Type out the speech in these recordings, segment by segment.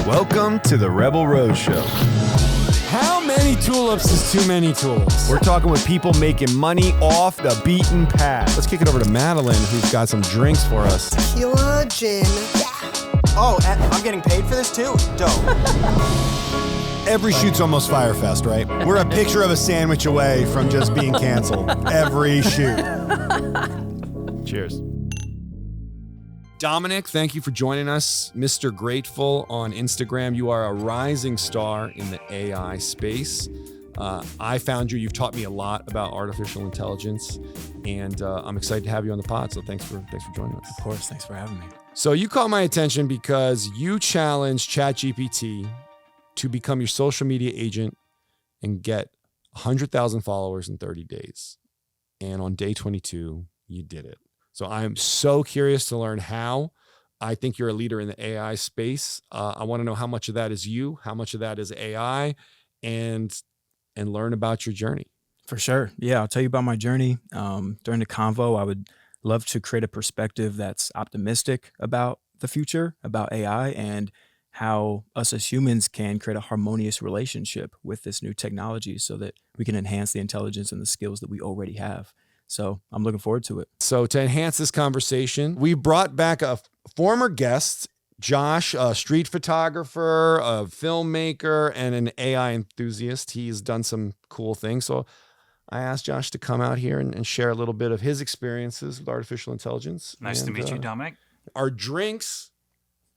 Welcome to the Rebel Rose Show. How many tulips is too many tulips? We're talking with people making money off the beaten path. Let's kick it over to Madeline, who's got some drinks for us. Tequila, gin. Oh, and I'm getting paid for this too? Dope. Every shoot's almost Fyre Fest, right? We're a picture of a sandwich away from just being canceled. Every shoot. Cheers. Dominic, thank you for joining us. Mr. Grateful on Instagram. You are a rising star in the AI space. I found you. You've taught me a lot about artificial intelligence, and I'm excited to have you on the pod. So thanks for joining us. Of course, thanks for having me. So you caught my attention because you challenged ChatGPT to become your social media agent and get 100,000 followers in 30 days. And on day 22, you did it. So I'm so curious to learn how. I think you're a leader in the AI space. I want to know how much of that is you, how much of that is AI, and learn about your journey. For sure. Yeah, I'll tell you about my journey. During the convo, I would love to create a perspective that's optimistic about the future, about AI, and how us as humans can create a harmonious relationship with this new technology so that we can enhance the intelligence and the skills that we already have. So I'm looking forward to it. So to enhance this conversation, we brought back a former guest, Josh, a street photographer, a filmmaker, and an AI enthusiast. He's done some cool things. So I asked Josh to come out here and share a little bit of his experiences with artificial intelligence. Nice to meet you, Dominic. Our drinks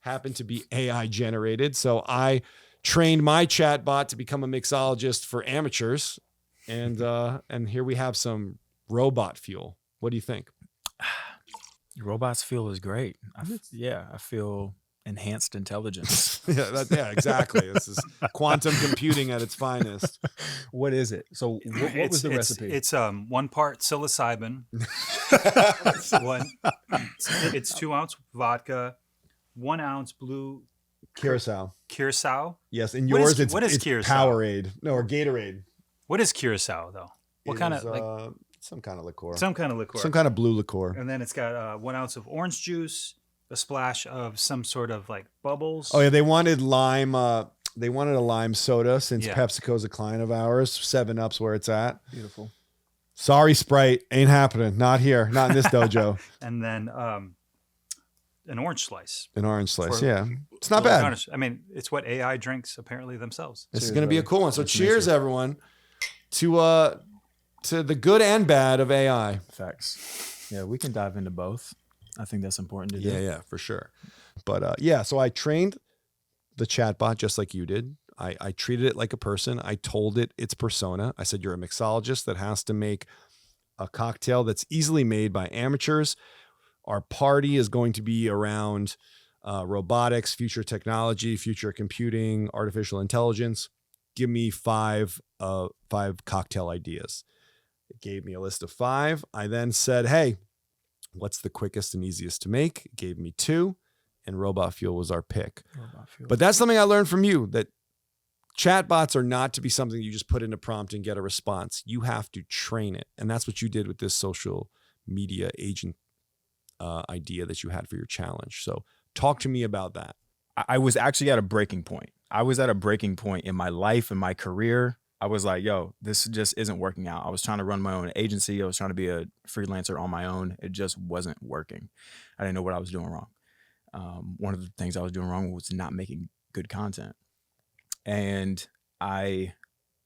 happen to be AI generated. So I trained my chatbot to become a mixologist for amateurs. And here we have some robot fuel. What do you think? Robots feel is great. I feel enhanced intelligence. yeah, exactly. This is quantum computing at its finest. What is it? So what was the recipe? It's 1 part psilocybin. It's 2 ounce vodka, 1 ounce blue Curacao. Yes, and What yours is it's Curacao? Powerade. No, or Gatorade. What is Curacao though? What kind of some kind of liqueur. Some kind of liqueur. Some kind of blue liqueur. And then it's got 1 ounce of orange juice, a splash of some sort of like bubbles. Oh yeah, they wanted lime. They wanted a lime soda since PepsiCo's a client of ours. 7-Up's where it's at. Beautiful. Sorry, Sprite, ain't happening. Not here. Not in this dojo. And then an orange slice. An orange slice, yeah. It's not bad. Garnish. I mean, it's what AI drinks apparently themselves. This is going to be a cool one. So cheers, everyone, to the good and bad of AI. Facts. Yeah, we can dive into both. I think that's important to do. Yeah, for sure. But so I trained the chatbot just like you did. I treated it like a person. I told it its persona. I said, you're a mixologist that has to make a cocktail that's easily made by amateurs. Our party is going to be around robotics, future technology, future computing, artificial intelligence. Give me five cocktail ideas. It gave me a list of 5. I then said, hey, what's the quickest and easiest to make? It gave me 2, and Robot Fuel was our pick. But that's something I learned from you, that chatbots are not to be something you just put in a prompt and get a response. You have to train it. And that's what you did with this social media agent idea that you had for your challenge. So talk to me about that. I was actually at a breaking point. I was at a breaking point in my life and my career. I was like, yo, this just isn't working out. I was trying to run my own agency. I was trying to be a freelancer on my own. It just wasn't working. I didn't know what I was doing wrong. One of the things I was doing wrong was not making good content. And I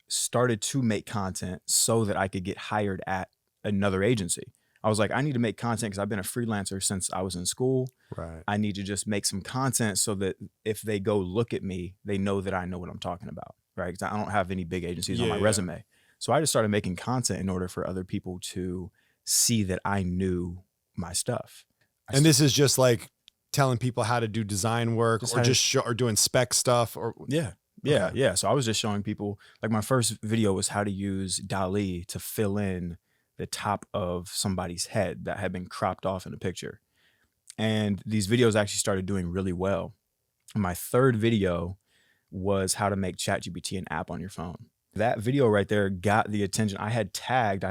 started to make content so that I could get hired at another agency. I was like, I need to make content because I've been a freelancer since I was in school. Right. I need to just make some content so that if they go look at me, they know that I know what I'm talking about. Right? Because I don't have any big agencies on my resume. So I just started making content in order for other people to see that I knew my stuff. And this is just like telling people how to do design work or doing spec stuff or. Yeah. So I was just showing people, like my first video was how to use DALL-E to fill in the top of somebody's head that had been cropped off in a picture. And these videos actually started doing really well. And my third video was how to make ChatGPT an app on your phone. That video right there got the attention. I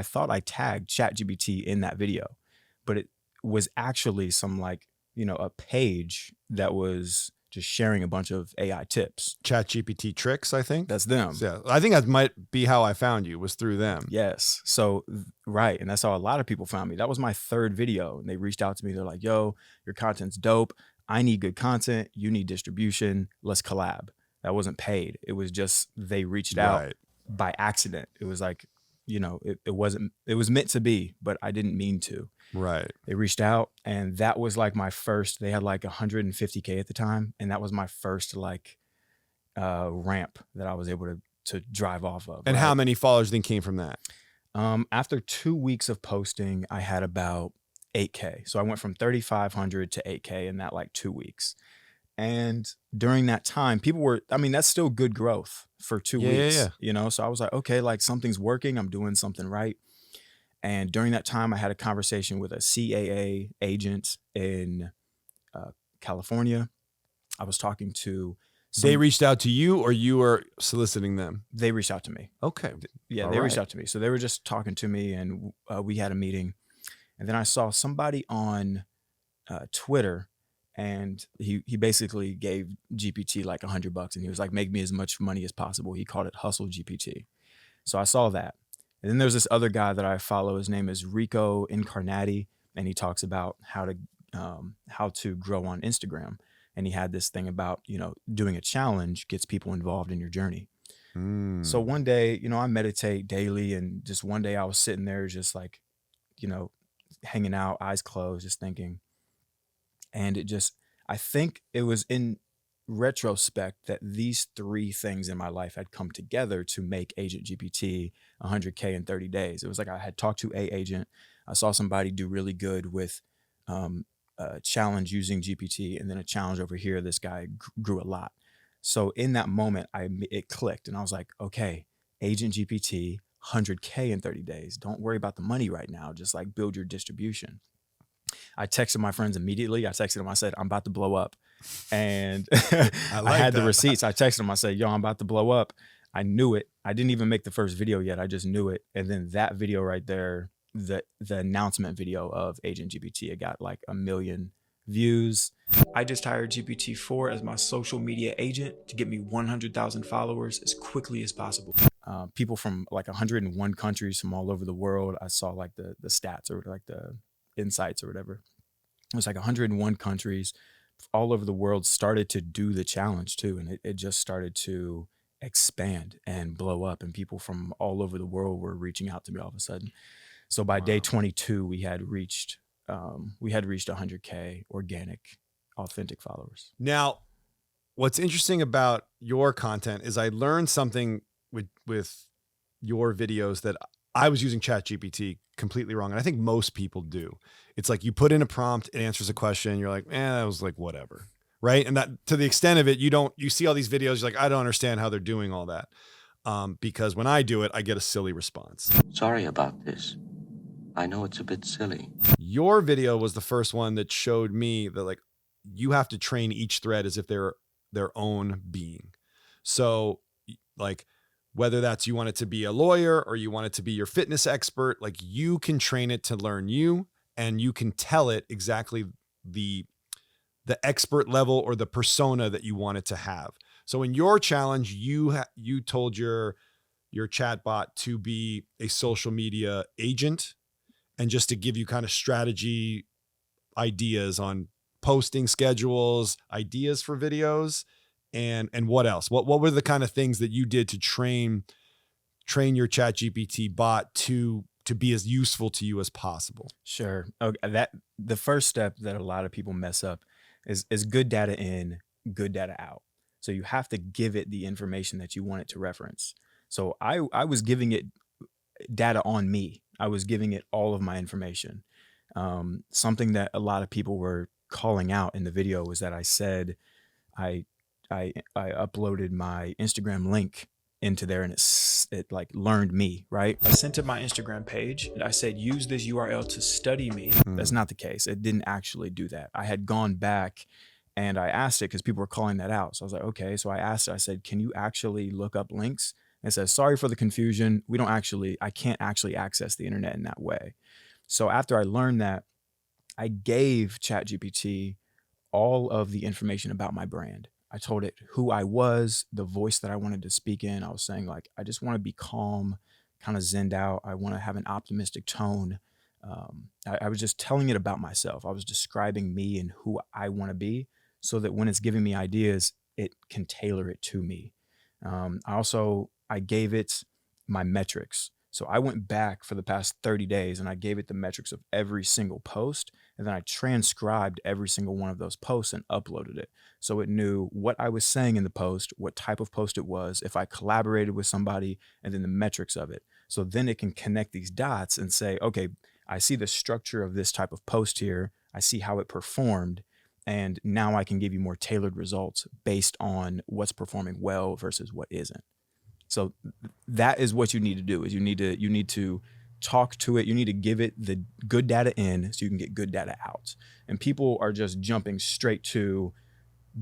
thought I tagged ChatGPT in that video, but it was actually some a page that was just sharing a bunch of AI tips. ChatGPT tricks, I think. That's them. Yeah, I think that might be how I found you, was through them. Yes. So, right. And that's how a lot of people found me. That was my third video. And they reached out to me. They're like, yo, your content's dope. I need good content. You need distribution. Let's collab. That wasn't paid. It was just, they reached out Right. by accident. It was like, it was meant to be, but I didn't mean to. Right. They reached out, and that was like my first, they had like 150K at the time. And that was my first like ramp that I was able to drive off of. And right? how many followers then came from that? After 2 weeks of posting, I had about 8K. So I went from 3,500 to 8K in that like 2 weeks. And during that time, that's still good growth for 2 weeks, So I was like, okay, like something's working. I'm doing something right. And during that time, I had a conversation with a CAA agent in California. I was talking to They reached out to you, or you were soliciting them? They reached out to me. Okay. Yeah, All they reached right. out to me. So they were just talking to me, and we had a meeting. And then I saw somebody on Twitter, and he basically gave GPT like $100, and he was like, make me as much money as possible. He called it Hustle GPT. So I saw that. And then there's this other guy that I follow. His name is Rico Incarnati, and he talks about how to grow on Instagram. And he had this thing about, doing a challenge gets people involved in your journey. So one day, I meditate daily, and just one day I was sitting there just like, hanging out, eyes closed, just thinking. And I think it was in retrospect that these three things in my life had come together to make Agent GPT 100K in 30 days. It was like I had talked to a agent. I saw somebody do really good with a challenge using GPT, and then a challenge over here. This guy grew a lot. So in that moment, it clicked, and I was like, okay, Agent GPT, 100K in 30 days. Don't worry about the money right now. Just like build your distribution. I texted my friends immediately. I texted them. I said, I'm about to blow up. And I had the receipts. I texted them. I said, yo, I'm about to blow up. I knew it. I didn't even make the first video yet. I just knew it. And then that video right there, the announcement video of Agent GPT, it got like 1 million views. I just hired GPT-4 as my social media agent to get me 100,000 followers as quickly as possible. People from like 101 countries from all over the world. I saw like the stats or like the insights or whatever. It was like 101 countries all over the world started to do the challenge too. And it just started to expand and blow up, and people from all over the world were reaching out to me all of a sudden. So by day 22, we had reached 100K organic, authentic followers. Now, what's interesting about your content is I learned something with your videos that I was using ChatGPT completely wrong. And I think most people do. It's like you put in a prompt, it answers a question. You're like, that was like, whatever. Right. And that, to the extent of it, you see all these videos. You're like, I don't understand how they're doing all that. Because when I do it, I get a silly response. Sorry about this. I know it's a bit silly. Your video was the first one that showed me that like you have to train each thread as if they're their own being. So like, whether that's you want it to be a lawyer or you want it to be your fitness expert, like you can train it to learn you, and you can tell it exactly the expert level or the persona that you want it to have. So in your challenge, you told your chatbot to be a social media agent, and just to give you kind of strategy ideas on posting schedules, ideas for videos. And what else? What were the kind of things that you did to train your ChatGPT bot to be as useful to you as possible? Sure. Okay, the first step that a lot of people mess up is good data in, good data out. So you have to give it the information that you want it to reference. So I was giving it data on me. I was giving it all of my information. Something that a lot of people were calling out in the video was that I said I uploaded my Instagram link into there, and it like learned me, right? I sent it my Instagram page, and I said, use this URL to study me. That's not the case. It didn't actually do that. I had gone back and I asked it because people were calling that out. So I was like, okay. So I asked it, I said, can you actually look up links? And it says, sorry for the confusion. I can't actually access the internet in that way. So after I learned that, I gave ChatGPT all of the information about my brand. I told it who I was, the voice that I wanted to speak in. I was saying like, I just want to be calm, kind of zenned out. I want to have an optimistic tone. I was just telling it about myself. I was describing me and who I want to be so that when it's giving me ideas, it can tailor it to me. I gave it my metrics. So I went back for the past 30 days and I gave it the metrics of every single post. And then I transcribed every single one of those posts and uploaded it. So it knew what I was saying in the post, what type of post it was, if I collaborated with somebody, and then the metrics of it. So then it can connect these dots and say, okay, I see the structure of this type of post here. I see how it performed. And now I can give you more tailored results based on what's performing well versus what isn't. So that is what you need to do, is you need to talk to it. You need to give it the good data in so you can get good data out. And people are just jumping straight to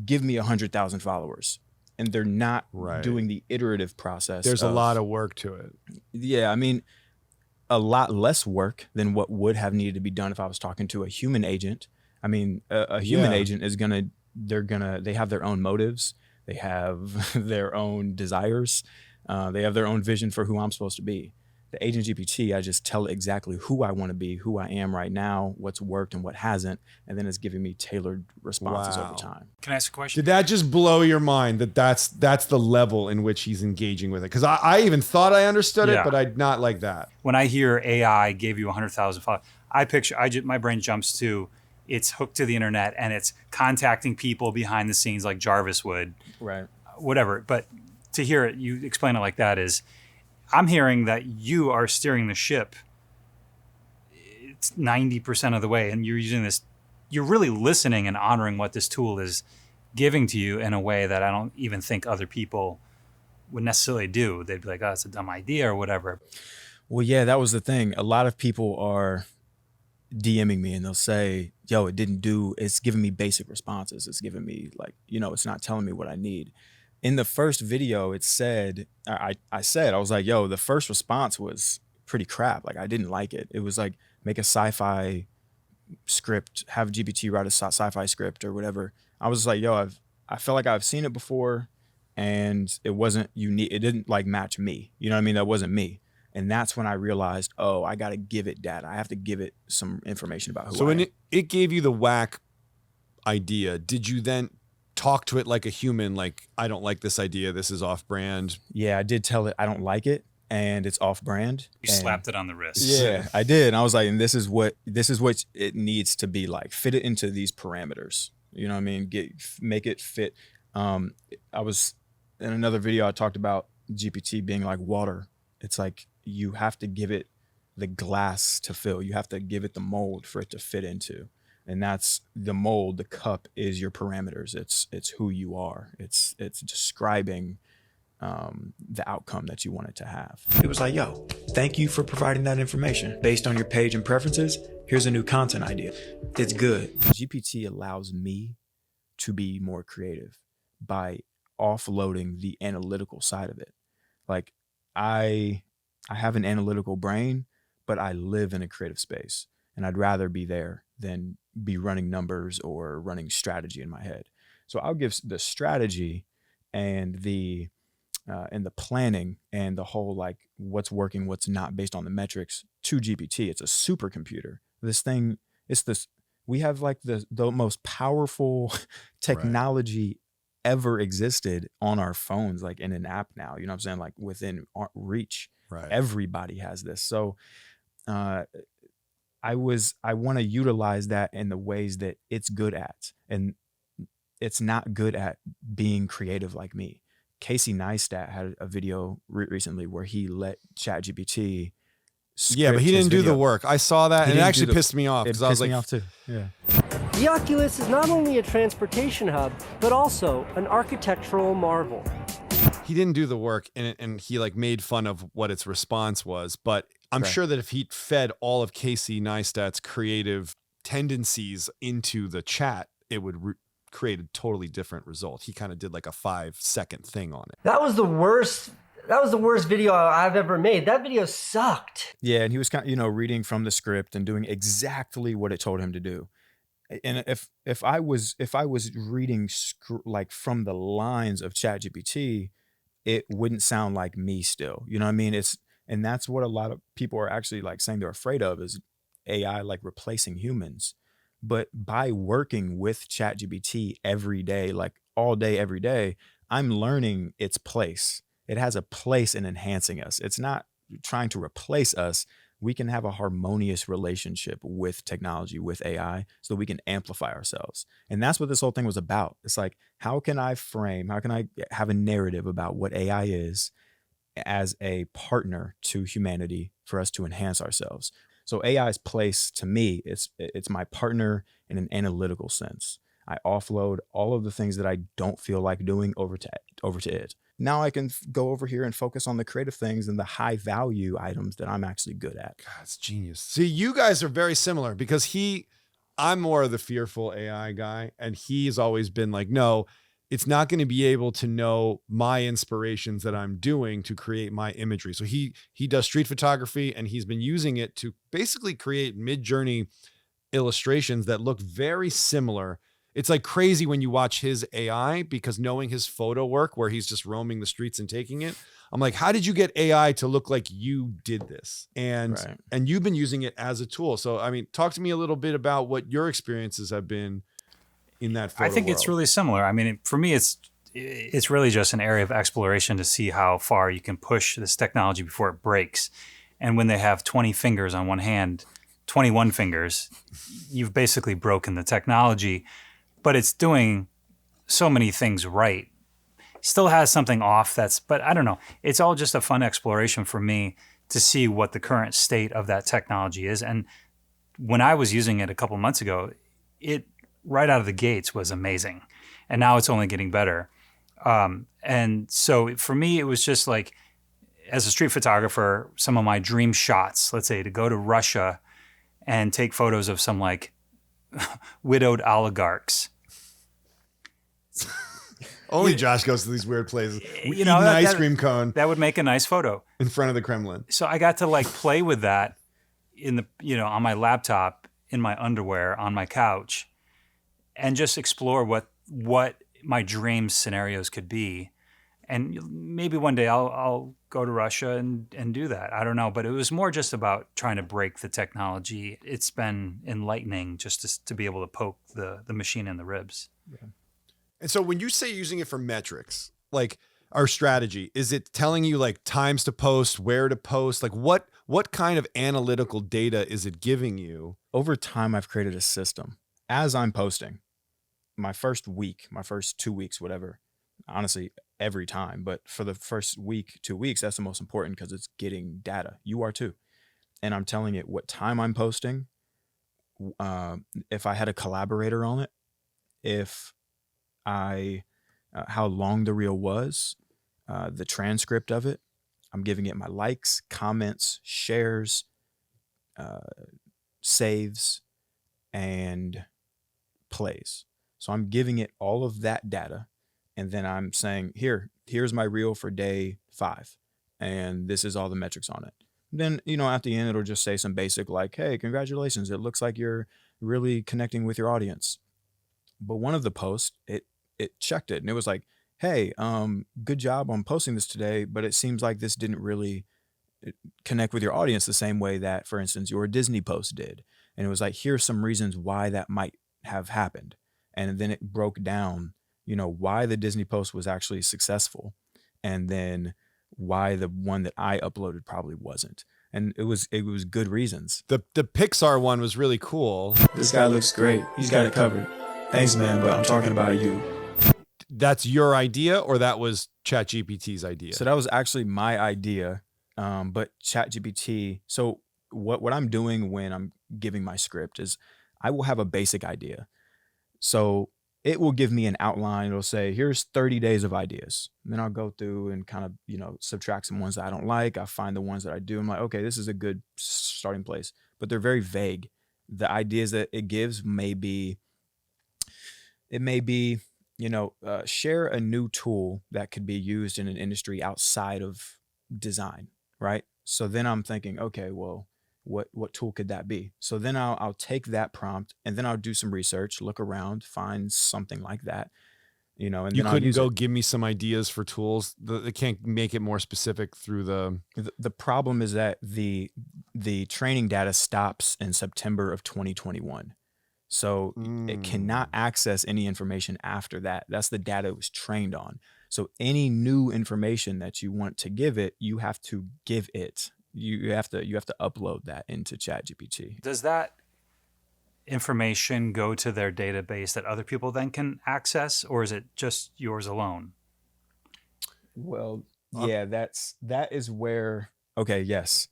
give me 100,000 followers, and they're not doing the iterative process. There's a lot of work to it. Yeah. I mean, a lot less work than what would have needed to be done if I was talking to a human agent. I mean, a human agent is they have their own motives. They have their own desires. They have their own vision for who I'm supposed to be. The agent GPT, I just tell it exactly who I want to be, who I am right now, what's worked and what hasn't. And then it's giving me tailored responses over time. Can I ask a question? Did that just blow your mind that's the level in which he's engaging with it? Because I even thought I understood it, but I'd not like that. When I hear AI gave you 100,000 followers, my brain jumps to it's hooked to the internet and it's contacting people behind the scenes like Jarvis would. Right. Whatever. But to hear it, you explain it like that is, I'm hearing that you are steering the ship. It's 90% of the way, and you're using this. You're really listening and honoring what this tool is giving to you in a way that I don't even think other people would necessarily do. They'd be like, "Oh, it's a dumb idea" or whatever. Well, yeah, that was the thing. A lot of people are DMing me and they'll say, "Yo, it's giving me basic responses. It's giving me it's not telling me what I need." In the first video, it said, I was like, yo, the first response was pretty crap. Like, I didn't like it. It was like, make a sci-fi script, have GPT write a sci-fi script or whatever. I was like, yo, I felt like I've seen it before and it wasn't unique. It didn't like match me. You know what I mean? That wasn't me. And that's when I realized, oh, I got to give it data. I have to give it some information about who I am. So when it gave you the whack idea, did you then talk to it like a human, like, I don't like this idea, this is off brand? Yeah, I did tell it I don't like it and it's off brand. You slapped it on the wrist. Yeah, I did. And I was like, and this is what it needs to be like. Fit it into these parameters. You know what I mean? Make it fit. I was in another video, I talked about GPT being like water. It's like you have to give it the glass to fill. You have to give it the mold for it to fit into. And that's the mold. The cup is your parameters. It's who you are. It's describing the outcome that you want it to have. It was like, yo, thank you for providing that information. Based on your page and preferences, here's a new content idea. It's good. GPT allows me to be more creative by offloading the analytical side of it. Like I have an analytical brain, but I live in a creative space. And I'd rather be there than be running numbers or running strategy in my head. So I'll give the strategy and the planning and the whole like what's working, what's not based on the metrics to GPT. It's a supercomputer. This thing, we have like the most powerful technology ever existed on our phones, like in an app now. You know what I'm saying? Like within reach. Right. Everybody has this. So I want to utilize that in the ways that it's good at, and it's not good at being creative like me. Casey Neistat had a video recently where he let ChatGPT Yeah, but he didn't do the work. I saw that, and it actually pissed me off because I was like, me off too. Yeah. The Oculus is not only a transportation hub, but also an architectural marvel. He didn't do the work, and he like made fun of what its response was. But I'm sure that if he fed all of Casey Neistat's creative tendencies into the chat, it would create a totally different result. He kind of did like a 5-second thing on it. That was the worst video I've ever made. That video sucked. Yeah, and he was kind of, reading from the script and doing exactly what it told him to do. And if I was reading like from the lines of ChatGPT, it wouldn't sound like me still. You know what I mean? And that's what a lot of people are actually like saying they're afraid of is AI like replacing humans. But by working with ChatGPT every day, like all day, every day, I'm learning its place. It has a place in enhancing us. It's not trying to replace us. We can have a harmonious relationship with technology, with AI, so that we can amplify ourselves. And that's what this whole thing was about. It's like, how can I have a narrative about what AI is as a partner to humanity for us to enhance ourselves? So AI's place to me, it's my partner in an analytical sense. I offload all of the things that I don't feel like doing over to it. Now I can go over here and focus on the creative things and the high value items that I'm actually good at. God, it's genius. See, you guys are very similar because I'm more of the fearful AI guy, and he's always been like, no, it's not going to be able to know my inspirations that I'm doing to create my imagery. So he does street photography, and he's been using it to basically create mid-journey illustrations that look very similar. It's like crazy when you watch his AI, because knowing his photo work where he's just roaming the streets and taking it, I'm like, how did you get AI to look like you did this? Right. And you've been using it as a tool. So, I mean, talk to me a little bit about what your experiences have been in that photo I think it's world. really similar. I mean, for me, it's really just an area of exploration to see how far you can push this technology before it breaks. And when they have 20 fingers on one hand, 21 fingers, you've basically broken the technology. But it's doing so many things right. Still has something off but I don't know. It's all just a fun exploration for me to see what the current state of that technology is. And when I was using it a couple months ago, it right out of the gates was amazing. And now it's only getting better. And so for me, it was just like, as a street photographer, some of my dream shots, let's say to go to Russia and take photos of some like widowed oligarchs. Only Josh goes to these weird places. We You know, eat an that- ice cream cone That would make a nice photo. in front of the Kremlin. So I got to like play with that on my laptop, in my underwear, on my couch, and just explore what my dream scenarios could be. And maybe one day I'll go to Russia and do that. I don't know, but it was more just about trying to break the technology. It's been enlightening just to be able to poke the machine in the ribs. Yeah. And so when you say using it for metrics, like our strategy, is it telling you like times to post, where to post? Like what kind of analytical data is it giving you? Over time, I've created a system. As I'm posting, my first week, my first 2 weeks, whatever, honestly, every time, but for the first week, 2 weeks, that's the most important because it's getting data. You are too. And I'm telling it what time I'm posting, if I had a collaborator on it, if how long the reel was, the transcript of it. I'm giving it my likes, comments, shares, saves, and plays. So I'm giving it all of that data. And then I'm saying, here's my reel for day 5. And this is all the metrics on it. Then, at the end, it'll just say some basic like, hey, congratulations. It looks like you're really connecting with your audience. But one of the posts, it checked it and it was like, hey, good job on posting this today, but it seems like this didn't really connect with your audience the same way that, for instance, your Disney post did. And it was like, here's some reasons why that might have happened. And then it broke down, why the Disney post was actually successful, and then why the one that I uploaded probably wasn't. And it was good reasons. The Pixar one was really cool. This guy looks great. He's got it covered. Thanks, man, but I'm talking about you. That's your idea, or that was ChatGPT's idea? So that was actually my idea, but ChatGPT. So what I'm doing when I'm giving my script is I will have a basic idea. So it will give me an outline. It'll say, here's 30 days of ideas. And then I'll go through and kind of, subtract some ones that I don't like. I find the ones that I do. I'm like, okay, this is a good starting place, but they're very vague. The ideas that it gives may be, share a new tool that could be used in an industry outside of design, right? So then I'm thinking, okay, well, what tool could that be? So then I'll take that prompt and then I'll do some research, look around, find something like that, and You then I'll couldn't use go it. give me some ideas for tools. They can't make it more specific through the. The problem is that the training data stops in September of 2021. So it cannot access any information after that. That's the data it was trained on. So any new information that you want to give it, you have to give it. You have to upload that into ChatGPT. Does that information go to their database that other people then can access, or is it just yours alone? Well, yeah, that is where. Okay, yes.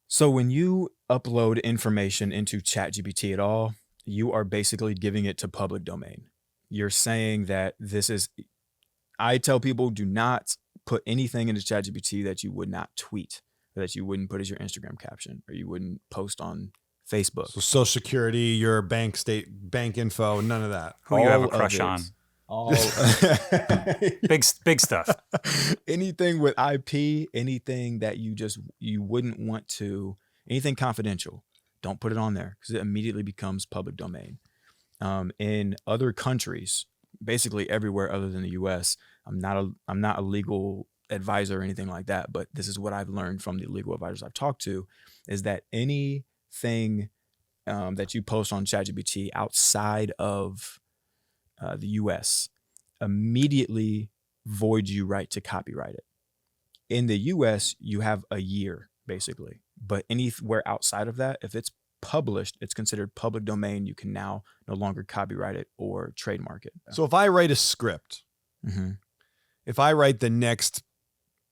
So when you upload information into ChatGPT at all, you are basically giving it to public domain. You're saying that this is. I tell people, do not put anything into ChatGPT that you would not tweet, or that you wouldn't put as your Instagram caption, or you wouldn't post on Facebook. So Social Security, your bank info, none of that. Who you have a All of crush it. on? All Big stuff. anything with IP, anything that you wouldn't want to, anything confidential, don't put it on there because it immediately becomes public domain. In other countries, basically everywhere other than the U.S., I'm not a legal advisor or anything like that, but this is what I've learned from the legal advisors I've talked to, is that anything that you post on ChatGPT outside of the U.S. immediately voids you right to copyright it. In the U.S., you have a year basically, but anywhere outside of that, if it's published, it's considered public domain. You can now no longer copyright it or trademark it. So if I write a script, if I write the next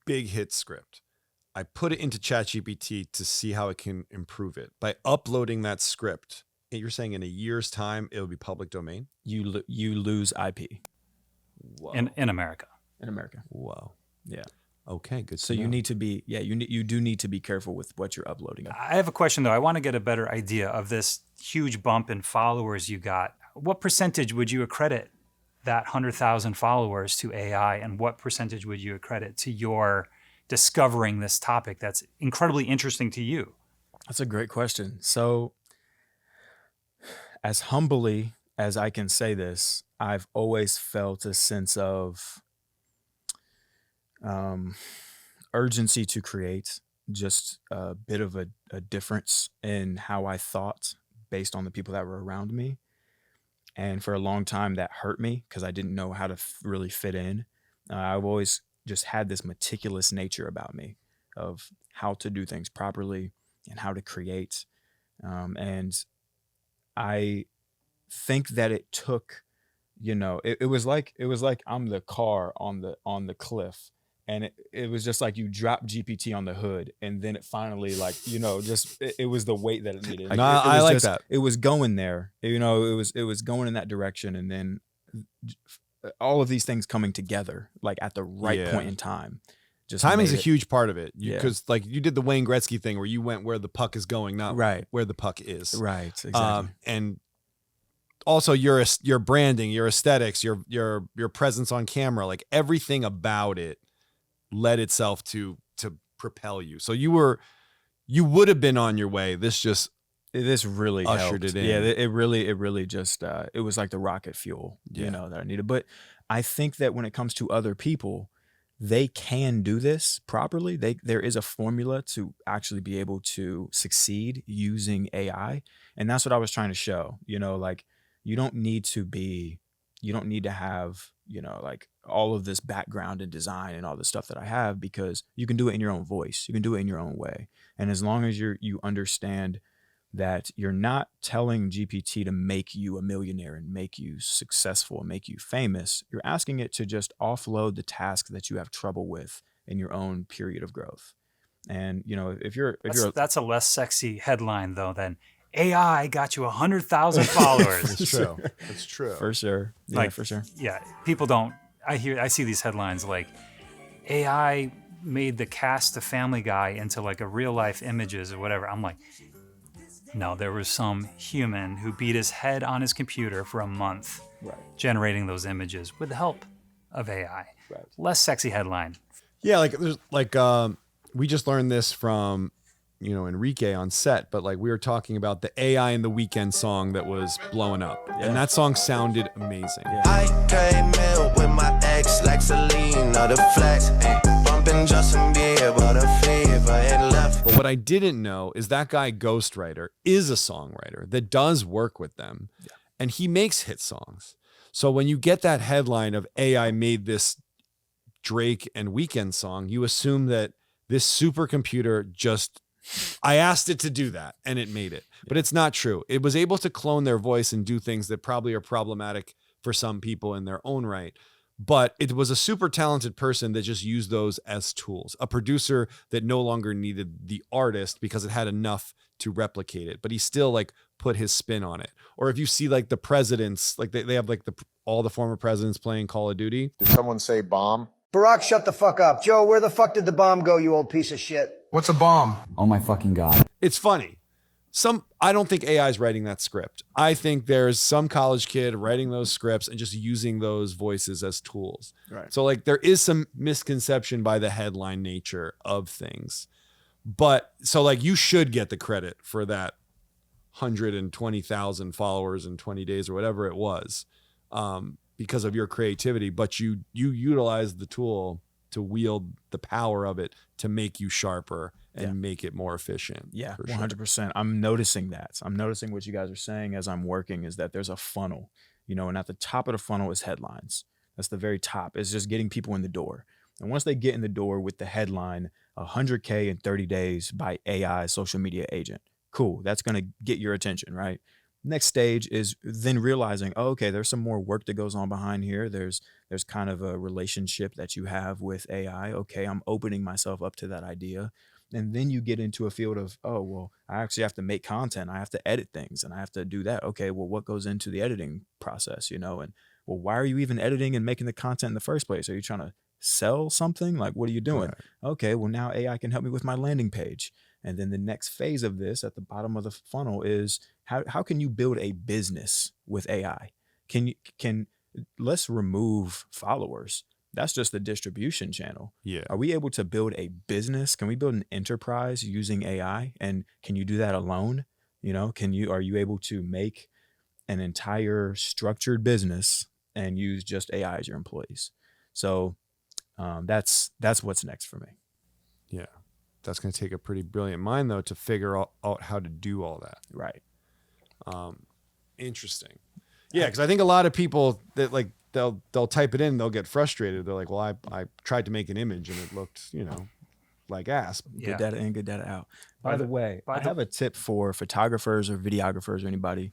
big hit script, I put it into ChatGPT to see how it can improve it. By uploading that script, you're saying in a year's time, it'll be public domain? You lose IP. Whoa. In America. In America. Whoa. Yeah. Okay, good. So you need to be, you do need to be careful with what you're uploading. I have a question though. I want to get a better idea of this huge bump in followers you got. What percentage would you accredit that 100,000 followers to AI, and what percentage would you accredit to your discovering this topic that's incredibly interesting to you? That's a great question. So as humbly as I can say this, I've always felt a sense of urgency to create, just a bit of a difference in how I thought based on the people that were around me. And for a long time that hurt me because I didn't know how to really fit in. I've always just had this meticulous nature about me of how to do things properly and how to create. And I think that it took, it was like I'm the car on the cliff. And it was just like you drop GPT on the hood, and then it finally, it was the weight that it needed. No, I like just, that. It was going there, it was going in that direction, and then all of these things coming together, like at the right point in time. Just timing's a huge part of it, because Yeah. you did the Wayne Gretzky thing where you went where the puck is going, not Right. where the puck is. Right, exactly. And also your branding, your aesthetics, your presence on camera, like everything about it led itself to propel you. So you would have been on your way. This really ushered helped. it in. Yeah, it really just it was like the rocket fuel, that I needed. But I think that when it comes to other people, they can do this properly. There is a formula to actually be able to succeed using AI, and that's what I was trying to show. You don't need to have all of this background in design and all the stuff that I have, because you can do it in your own voice. You can do it in your own way. And as long as you understand that you're not telling GPT to make you a millionaire and make you successful and make you famous, you're asking it to just offload the task that you have trouble with in your own period of growth. And That's a less sexy headline though than AI got you 100,000 followers. It's true. It's true. For sure. Yeah, for sure. Yeah, people don't. I see these headlines like AI made the cast of Family Guy into like a real life images or whatever. I'm like, no, there was some human who beat his head on his computer for a month, generating those images with the help of AI. Right. Less sexy headline. Yeah, we just learned this from Enrique on set, but like we were talking about the AI in the Weekend song that was blowing up, and that song sounded amazing. I came in with my ex like Selena, the flex, bumping Justin Bieber, the fever and left. But what I didn't know is that guy Ghostwriter is a songwriter that does work with them, and he makes hit songs. So when you get that headline of AI made this Drake and Weekend song, you assume that this supercomputer just, I asked it to do that and it made it. But it's not true. It was able to clone their voice and do things that probably are problematic for some people in their own right. But it was a super talented person that just used those as tools, a producer that no longer needed the artist because it had enough to replicate it. But he still like put his spin on it. Or if you see like the presidents, like they have like all the former presidents playing Call of Duty. Did someone say bomb? Barack, shut the fuck up. Joe, where the fuck did the bomb go, you old piece of shit? What's a bomb? Oh my fucking God. It's funny. I don't think AI is writing that script. I think there's some college kid writing those scripts and just using those voices as tools. Right. So like there is some misconception by the headline nature of things. But so like you should get the credit for that 120,000 followers in 20 days or whatever it was, because of your creativity. But you utilize the tool to wield the power of it to make you sharper and make it more efficient. Yeah, for 100%. Sure. I'm noticing that. I'm noticing what you guys are saying as I'm working is that there's a funnel, and at the top of the funnel is headlines. That's the very top. It's just getting people in the door. And once they get in the door with the headline, 100K in 30 days by AI social media agent. Cool. That's going to get your attention, right? Next stage is then realizing, oh, okay, there's some more work that goes on behind here. There's kind of a relationship that you have with AI. Okay, I'm opening myself up to that idea. And then you get into a field of, oh, well, I actually have to make content. I have to edit things and I have to do that. Okay, well, what goes into the editing process, And well, why are you even editing and making the content in the first place? Are you trying to sell something? Like, what are you doing? Right. Okay, well, now AI can help me with my landing page. And then the next phase of this at the bottom of the funnel is how can you build a business with AI? Let's remove followers. That's just the distribution channel. Yeah. Are we able to build a business? Can we build an enterprise using AI? And can you do that alone? Are you able to make an entire structured business and use just AI as your employees? So that's what's next for me. Yeah. That's going to take a pretty brilliant mind though to figure out how to do all that. Right. Interesting. Yeah, because I think a lot of people that like they'll type it in, they'll get frustrated. They're like, well, I tried to make an image and it looked, like ass. Good data in, good data out. By the way, I have a tip for photographers or videographers or anybody.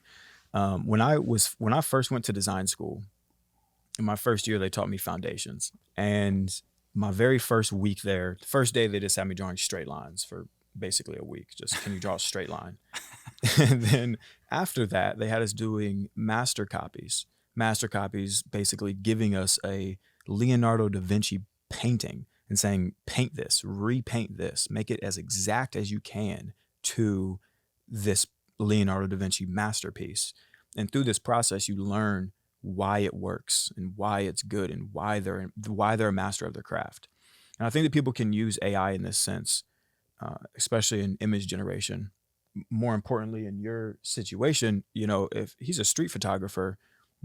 When I first went to design school, in my first year, they taught me foundations. And my very first week there, the first day, they just had me drawing straight lines for basically a week. Just, can you draw a straight line? And then after that, they had us doing master copies basically giving us a Leonardo da Vinci painting and saying, paint this, repaint this, make it as exact as you can to this Leonardo da Vinci masterpiece. And through this process, you learn why it works and why it's good and why they're a master of their craft. And I think that people can use AI in this sense, especially in image generation. More importantly, in your situation, if he's a street photographer,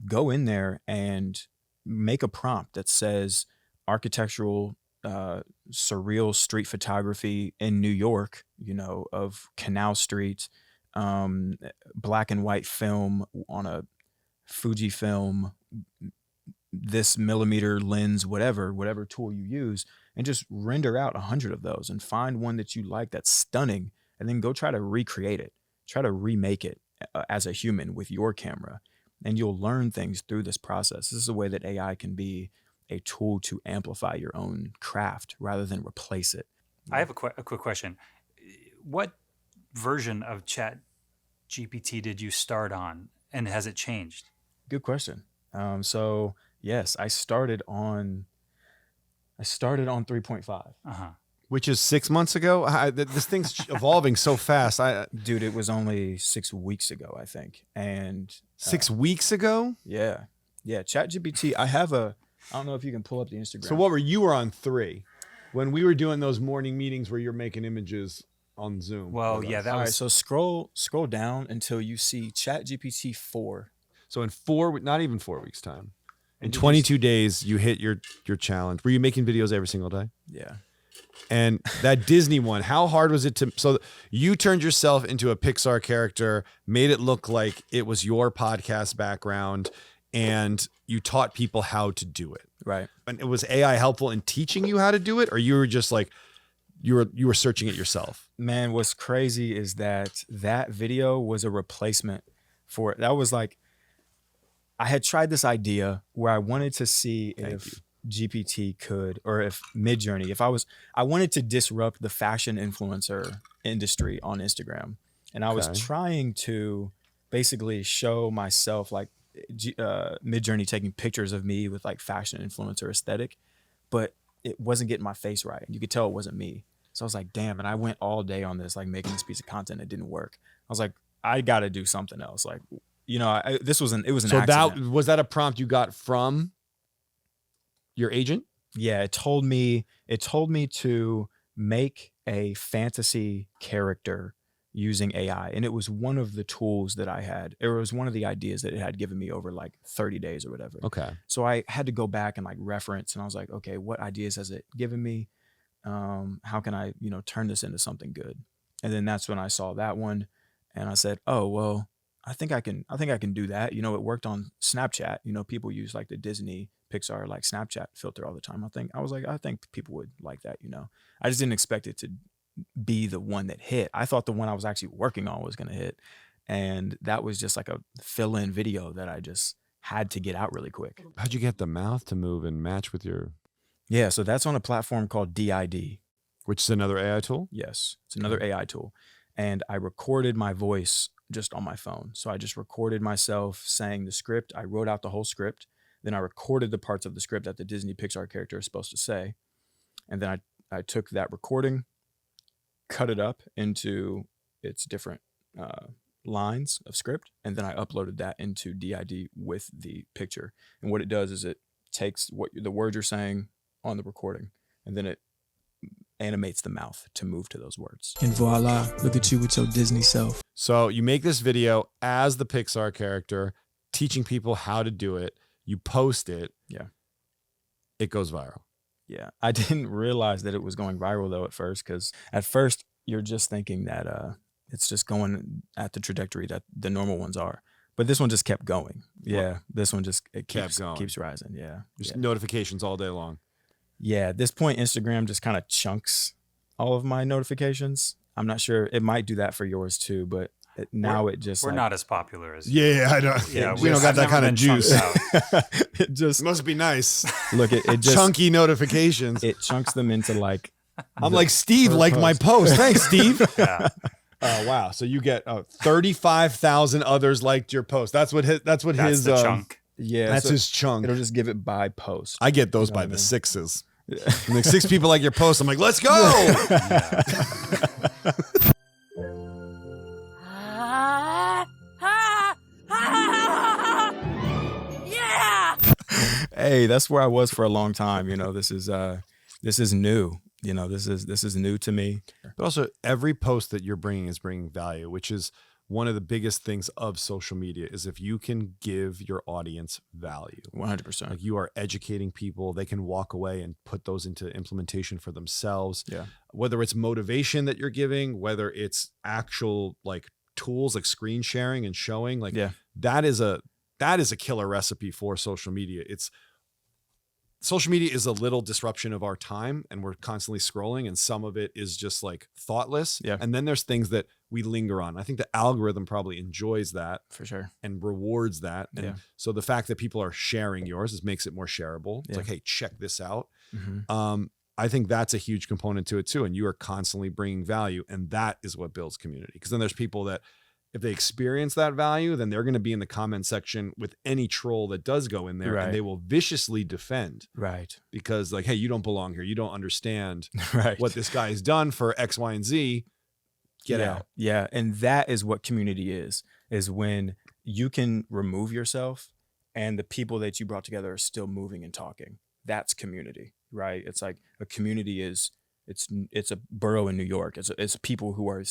go in there and make a prompt that says architectural, surreal street photography in New York, of Canal Street, black and white film on a Fujifilm, this millimeter lens, whatever tool you use, and just render out 100 of those and find one that you like that's stunning, and then go try to recreate it, try to remake it as a human with your camera. And you'll learn things through this process. This is a way that AI can be a tool to amplify your own craft rather than replace it. I have a quick question. What version of ChatGPT did you start on, and has it changed? Good question. So yes, I started on 3.5. Which is 6 months ago. This thing's evolving so fast. Dude, it was only 6 weeks ago, I think. And 6 weeks ago? Yeah. ChatGPT. I don't know if you can pull up the Instagram. So you were on 3 when we were doing those morning meetings where you're making images. on Zoom. Well, with yeah, us. that All right, was so scroll down until you see ChatGPT 4. So in not even 4 weeks time, in And did you 22 days, you hit your challenge. Were you making videos every single day? Yeah. And that Disney one, how hard was it to? So you turned yourself into a Pixar character, made it look like it was your podcast background, and you taught people how to do it. Right. And it was AI helpful in teaching you how to do it, or you were just like you were searching it yourself? Man, what's crazy is that video was a replacement for it. That was like, I had tried this idea where I wanted to see if GPT could, or if Midjourney, I wanted to disrupt the fashion influencer industry on Instagram. And I was trying to basically show myself like Midjourney taking pictures of me with like fashion influencer aesthetic, but it wasn't getting my face right. You could tell it wasn't me. So I was like, damn. And I went all day on this, like making this piece of content. It didn't work. I was like, I got to do something else. Like, you know, it was an So accident. was that a prompt you got from your agent? Yeah, it told me to make a fantasy character using AI, and it was one of the tools that I had. It was one of the ideas that it had given me over like 30 days or whatever. Okay. So I had to go back and like reference, and I was like, okay, what ideas has it given me? How can I, you know, turn this into something good? And then that's when I saw that one, and I said, oh well, I think I can do that. You know, it worked on Snapchat. You know, people use like the Disney Pixar like Snapchat filter all the time. I think people would like that, you know. I just didn't expect it to be the one that hit. I thought the one I was actually working on was going to hit. And that was just like a fill-in video that I just had to get out really quick. How'd you get the mouth to move and match with your... Yeah, so that's on a platform called DID. Which is another AI tool? Yes, it's another AI tool. And I recorded my voice just on my phone. So I just recorded myself saying the script. I wrote out the whole script. Then I recorded the parts of the script that the Disney Pixar character is supposed to say. And then I took that recording, cut it up into its different lines of script, and then I uploaded that into DID with the picture. And what it does is it takes what the words you're saying on the recording, and then it animates the mouth to move to those words. And voila, look at you with your Disney self. So you make this video as the Pixar character, teaching people how to do it. You post it. Yeah. It goes viral. Yeah. I didn't realize that it was going viral though at first, because at first you're just thinking that it's just going at the trajectory that the normal ones are. But this one just kept going. Yeah. This one just keeps rising. Yeah. Just notifications all day long. Yeah. At this point, Instagram just kind of chunks all of my notifications. I'm not sure. It might do that for yours too, but now it just... We're not as popular as... Yeah, I don't. Yeah, we don't got that kind of juice. It just must be nice. Look, it just... Chunky notifications. It chunks them into like... I'm like, Steve liked my post. Thanks, Steve. Yeah. Wow. So you get 35,000 others liked your post. That's his the chunk. Yeah. That's his chunk. It'll just give it by post. I get those by the sixes. Like 6 people like your post. I'm like, let's go. Yeah. Hey, that's where I was for a long time. You know, this is new. You know, this is new to me. But also, every post that you're bringing is bringing value, which is one of the biggest things of social media. Is if you can give your audience value, 100%. Like you are educating people, they can walk away and put those into implementation for themselves. Yeah. Whether it's motivation that you're giving, whether it's actual like tools like screen sharing and showing, like that is a killer recipe for social media. Social media is a little disruption of our time, and we're constantly scrolling, and some of it is just like thoughtless. Yeah. And then there's things that we linger on. I think the algorithm probably enjoys that for sure and rewards that. And yeah. So the fact that people are sharing yours makes it more shareable. It's like, hey, check this out. Mm-hmm. I think that's a huge component to it too. And you are constantly bringing value, and that is what builds community. Because then there's people that, if they experience that value, then they're going to be in the comment section with any troll that does go in there, right. and they will viciously defend. Right. Because like, hey, you don't belong here. You don't understand right. what this guy has done for X, Y, and Z. Get out. Yeah. And that is what community is when you can remove yourself and the people that you brought together are still moving and talking. That's community, right? It's like a community is it's a borough in New York. It's people who are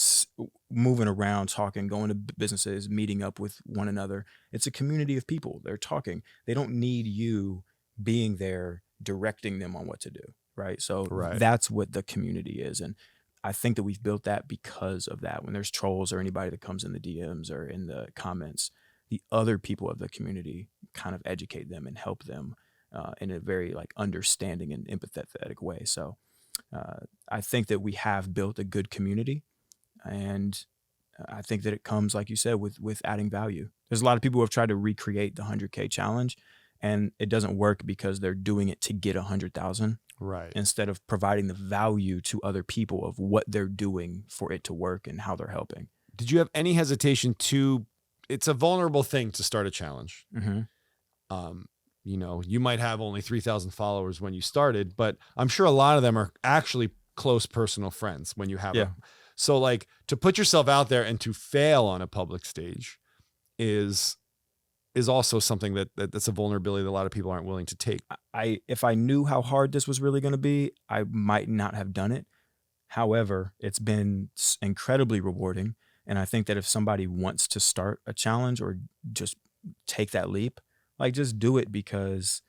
moving around, talking, going to businesses, meeting up with one another. It's a community of people. They're talking. They don't need you being there directing them on what to do, right? So that's what the community is. And I think that we've built that because of that. When there's trolls or anybody that comes in the DMs or in the comments, the other people of the community kind of educate them and help them in a very like understanding and empathetic way. So I think that we have built a good community, and I think that it comes, like you said, with adding value. There's a lot of people who have tried to recreate the 100K challenge, and it doesn't work because they're doing it to get 100,000, right? Instead of providing the value to other people of what they're doing for it to work and how they're helping. Did you have any hesitation to? It's a vulnerable thing to start a challenge. You know, you might have only 3,000 followers when you started, but I'm sure a lot of them are actually close personal friends when you have them. So like to put yourself out there and to fail on a public stage is also something that's a vulnerability that a lot of people aren't willing to take. If I knew how hard this was really going to be, I might not have done it. However, it's been incredibly rewarding. And I think that if somebody wants to start a challenge or just take that leap, like just do it, because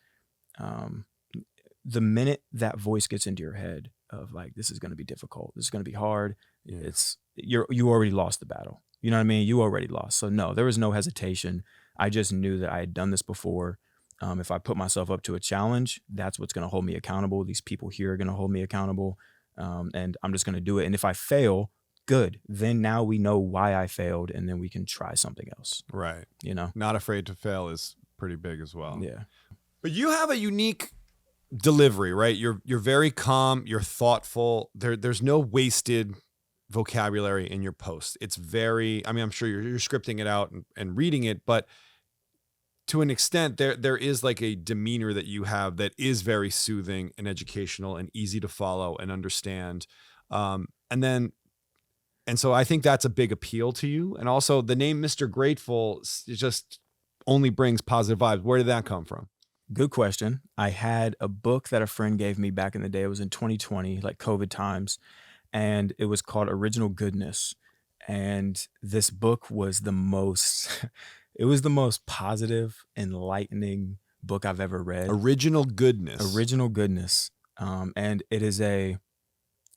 the minute that voice gets into your head of like, this is going to be difficult, this is going to be hard, you already lost the battle. You know what I mean? You already lost. So no, there was no hesitation. I just knew that I had done this before. If I put myself up to a challenge, that's what's going to hold me accountable. These people here are going to hold me accountable. And I'm just going to do it. And if I fail, good. Then now we know why I failed, and then we can try something else. Right. You know, not afraid to fail is pretty big as well. Yeah. But you have a unique delivery, right? You're very calm, you're thoughtful. There's no wasted vocabulary in your post. It's very, I mean, I'm sure you're scripting it out and reading it, but to an extent there is like a demeanor that you have that is very soothing and educational and easy to follow and understand. And so I think that's a big appeal to you. And also the name Mr. Grateful just only brings positive vibes. Where did that come from? Good question. I had a book that a friend gave me back in the day. It was in 2020, like COVID times. And it was called Original Goodness. And this book was the most, it was the most positive, enlightening book I've ever read. Original Goodness. Original Goodness. And it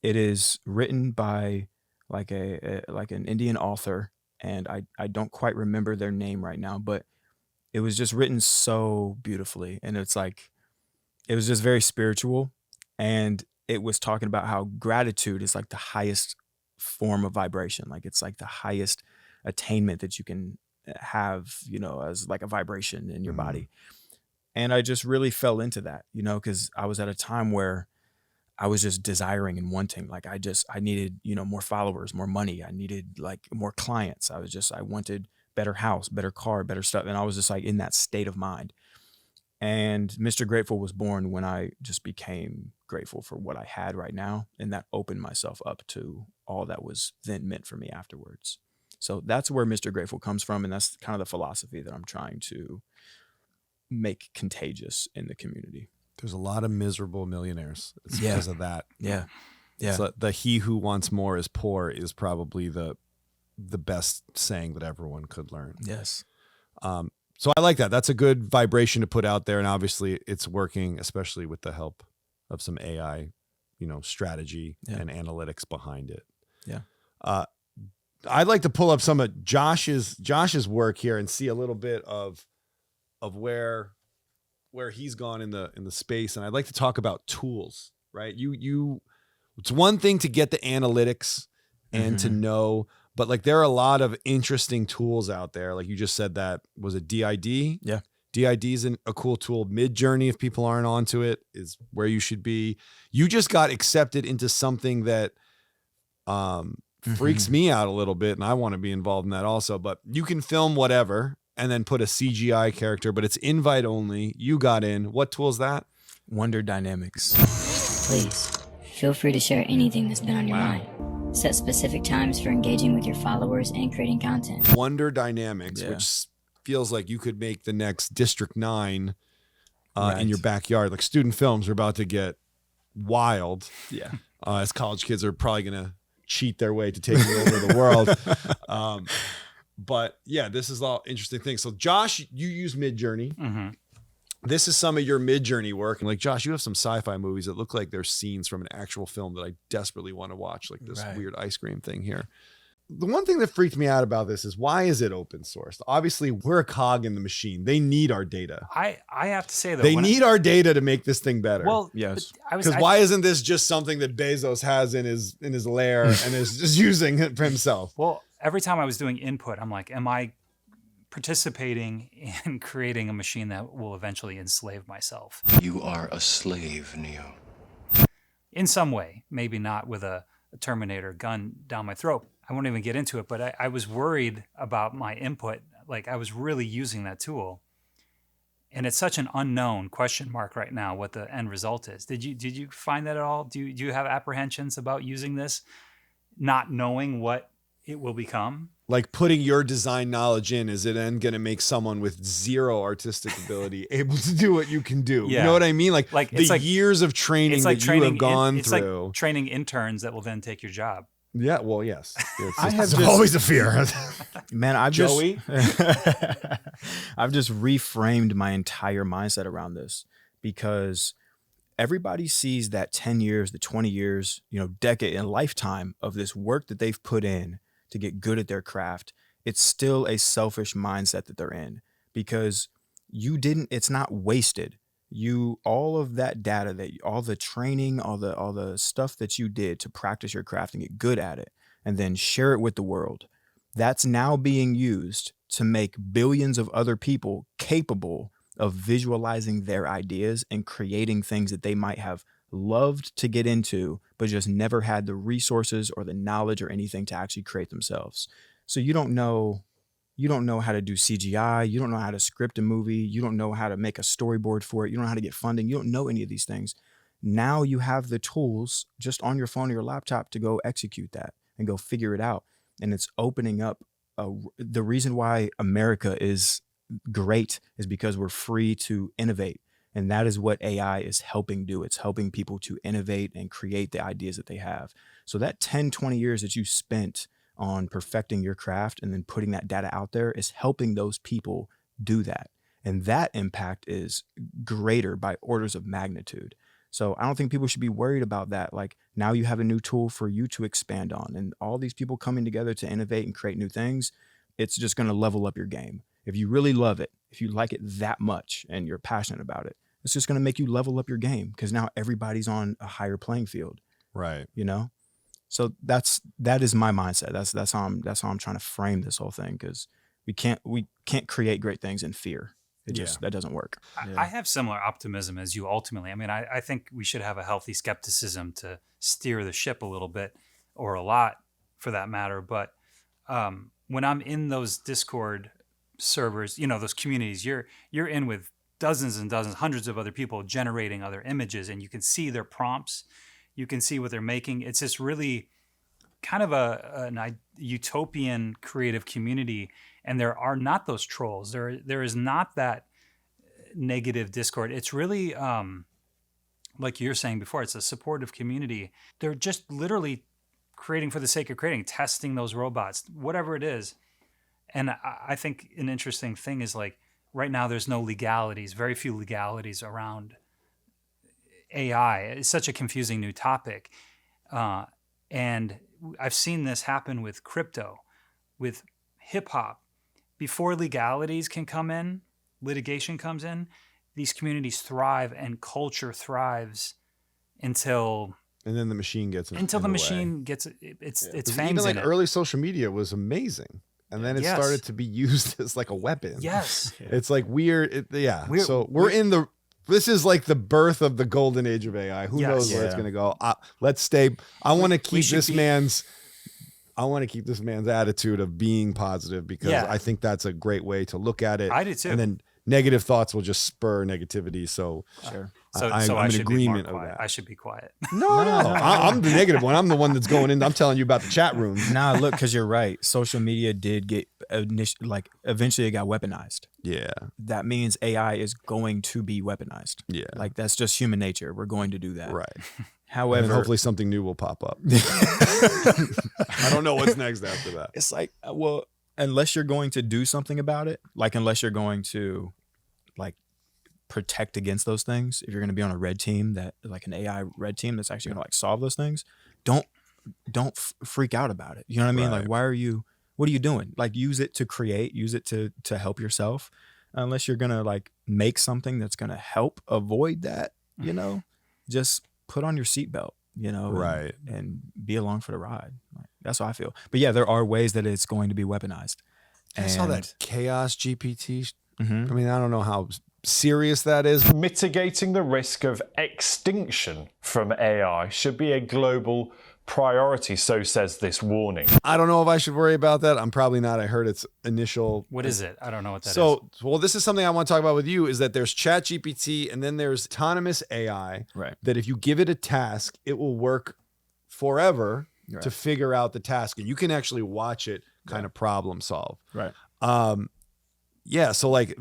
is written by like an Indian author, and I don't quite remember their name right now, but it was just written so beautifully, and it's like it was just very spiritual, and it was talking about how gratitude is like the highest form of vibration, like it's like the highest attainment that you can have, you know, as like a vibration in your body. And I just really fell into that, you know, because I was at a time where I was just desiring and wanting, like I needed, you know, more followers, more money. I needed like more clients. I wanted better house, better car, better stuff. And I was just like in that state of mind. And Mr. Grateful was born when I just became grateful for what I had right now. And that opened myself up to all that was then meant for me afterwards. So that's where Mr. Grateful comes from. And that's kind of the philosophy that I'm trying to make contagious in the community. There's a lot of miserable millionaires. It's because of that. Yeah. Yeah. So the he who wants more is poor is probably the best saying that everyone could learn. Yes. So I like that. That's a good vibration to put out there. And obviously it's working, especially with the help of some AI, you know, strategy and analytics behind it. Yeah. I'd like to pull up some of Josh's work here and see a little bit of where he's gone in the space. And I'd like to talk about tools, right? It's one thing to get the analytics and to know, but like there are a lot of interesting tools out there. Like you just said, that was a DID. Yeah. DID is a cool tool. Mid-Journey, if people aren't onto it, is where you should be. You just got accepted into something that freaks me out a little bit, and I want to be involved in that also. But you can film whatever and then put a CGI character, but it's invite only. You got in. What tool is that? Wonder Dynamics. Please, feel free to share anything that's been on your mind. Set specific times for engaging with your followers and creating content. Wonder Dynamics, which feels like you could make the next District 9 in your backyard. Like student films are about to get wild. Yeah. As college kids are probably going to cheat their way to taking over the world. But yeah, this is all interesting things. So Josh, you use Midjourney. Mm-hmm. This is some of your Midjourney work. And like, Josh, you have some sci-fi movies that look like they're scenes from an actual film that I desperately want to watch, like this weird ice cream thing here. The one thing that freaked me out about this is, why is it open sourced? Obviously, we're a cog in the machine. They need our data. I have to say, though, they need our data to make this thing better. Well, yes. Because why isn't this just something that Bezos has in his lair and is just using it for himself? Well, every time I was doing input, I'm like, am I participating in creating a machine that will eventually enslave myself? You are a slave, Neo. In some way, maybe not with a Terminator gun down my throat. I won't even get into it, but I was worried about my input. Like, I was really using that tool. And it's such an unknown question mark right now what the end result is. Did you find that at all? Do you have apprehensions about using this, not knowing what it will become? Like, putting your design knowledge in, is it then going to make someone with zero artistic ability able to do what you can do? Yeah. You know what I mean? Like it's the years of training that you have gone it's through. like training interns that will then take your job. Yeah, well, yes. It's always a fear. Man, I've Joey? I've just reframed my entire mindset around this, because everybody sees that 10 years, the 20 years, decade and lifetime of this work that they've put in to get good at their craft. It's still a selfish mindset that they're in, because it's not wasted. All of that data, all the training, all the stuff that you did to practice your craft and get good at it, and then share it with the world, that's now being used to make billions of other people capable of visualizing their ideas and creating things that they might have loved to get into, but just never had the resources or the knowledge or anything to actually create themselves. So you don't know how to do CGI. You don't know how to script a movie. You don't know how to make a storyboard for it. You don't know how to get funding. You don't know any of these things. Now you have the tools just on your phone or your laptop to go execute that and go figure it out. And it's opening up. The reason why America is great is because we're free to innovate. And that is what AI is helping do. It's helping people to innovate and create the ideas that they have. So that 10, 20 years that you spent on perfecting your craft and then putting that data out there is helping those people do that. And that impact is greater by orders of magnitude. So I don't think people should be worried about that. Like, now you have a new tool for you to expand on, and all these people coming together to innovate and create new things, it's just going to level up your game. If you really love it, if you like it that much and you're passionate about it, it's just going to make you level up your game, because now everybody's on a higher playing field. Right. So that is my mindset. That's how I'm trying to frame this whole thing, because we can't create great things in fear. That doesn't work. I have similar optimism as you ultimately. I mean, I think we should have a healthy skepticism to steer the ship a little bit, or a lot for that matter. But when I'm in those Discord servers, those communities, you're in with dozens and dozens, hundreds of other people generating other images, and you can see their prompts. You can see what they're making. It's just really kind of a utopian creative community, and there are not those trolls. There is not that negative Discord. It's really, like you're saying before, it's a supportive community. They're just literally creating for the sake of creating, testing those robots, whatever it is. And I think an interesting thing is, like, right now there's no legalities, very few legalities around AI. It's such a confusing new topic. And I've seen this happen with crypto, with hip hop. Before legalities can come in, litigation comes in, these communities thrive and culture thrives until... And then the machine gets until the machine gets its fangs even like in it. Early social media was amazing, and then it started to be used as like a weapon. Yes, it's like weird. This is like the birth of the golden age of AI. Who knows where it's going to go? Let's stay. I want to keep this man's attitude of being positive, because I think that's a great way to look at it. I do too. And then negative thoughts will just spur negativity. So So I'm I in should agreement be more of quiet. that. I should be quiet. No. I'm the negative one. I'm the one that's going in. I'm telling you about the chat rooms. Nah, look, because you're right. Social media did get eventually it got weaponized. Yeah. That means AI is going to be weaponized. Yeah. Like that's just human nature. We're going to do that. Right. However, And hopefully something new will pop up. I don't know what's next after that. it's like, well, unless you're going to do something about it, like unless you're going to like protect against those things, if you're going to be on a red team that like an AI red team that's actually going to like solve those things, don't freak out about it. You know what I mean? Right. Like, what are you doing? Like, use it to create, use it to help yourself. Unless you're going to like make something that's going to help avoid that, you know, just put on your seatbelt, you know, Right. and be along for the ride. Like, that's how I feel. But yeah, there are ways that it's going to be weaponized. I saw that chaos GPT. Mhm. I mean, I don't know how serious that is. Mitigating the risk of extinction from AI should be a global priority, so says this warning. I don't know if I should worry about that. I'm probably not. I heard its initial. What is it? I don't know what that is. So, well, this is something I want to talk about with you, is that there's ChatGPT and then there's autonomous AI. Right. That if you give it a task, it will work forever to figure out the task. And you can actually watch it kind of problem solve. Right. Yeah. So like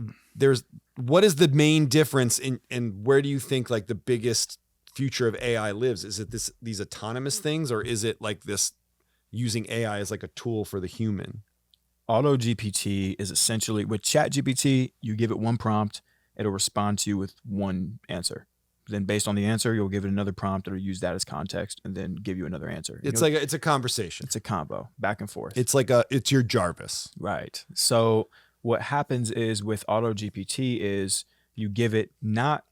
what is the main difference in where do you think like the biggest future of AI lives? Is it these autonomous things, or is it like this using AI as like a tool for the human? Auto GPT is essentially, with ChatGPT, you give it one prompt, it'll respond to you with one answer. Then based on the answer, you'll give it another prompt, it'll use that as context and then give you another answer. It's like it's a conversation. It's a combo, back and forth. It's like it's your Jarvis. Right. So what happens is with Auto GPT is you give it not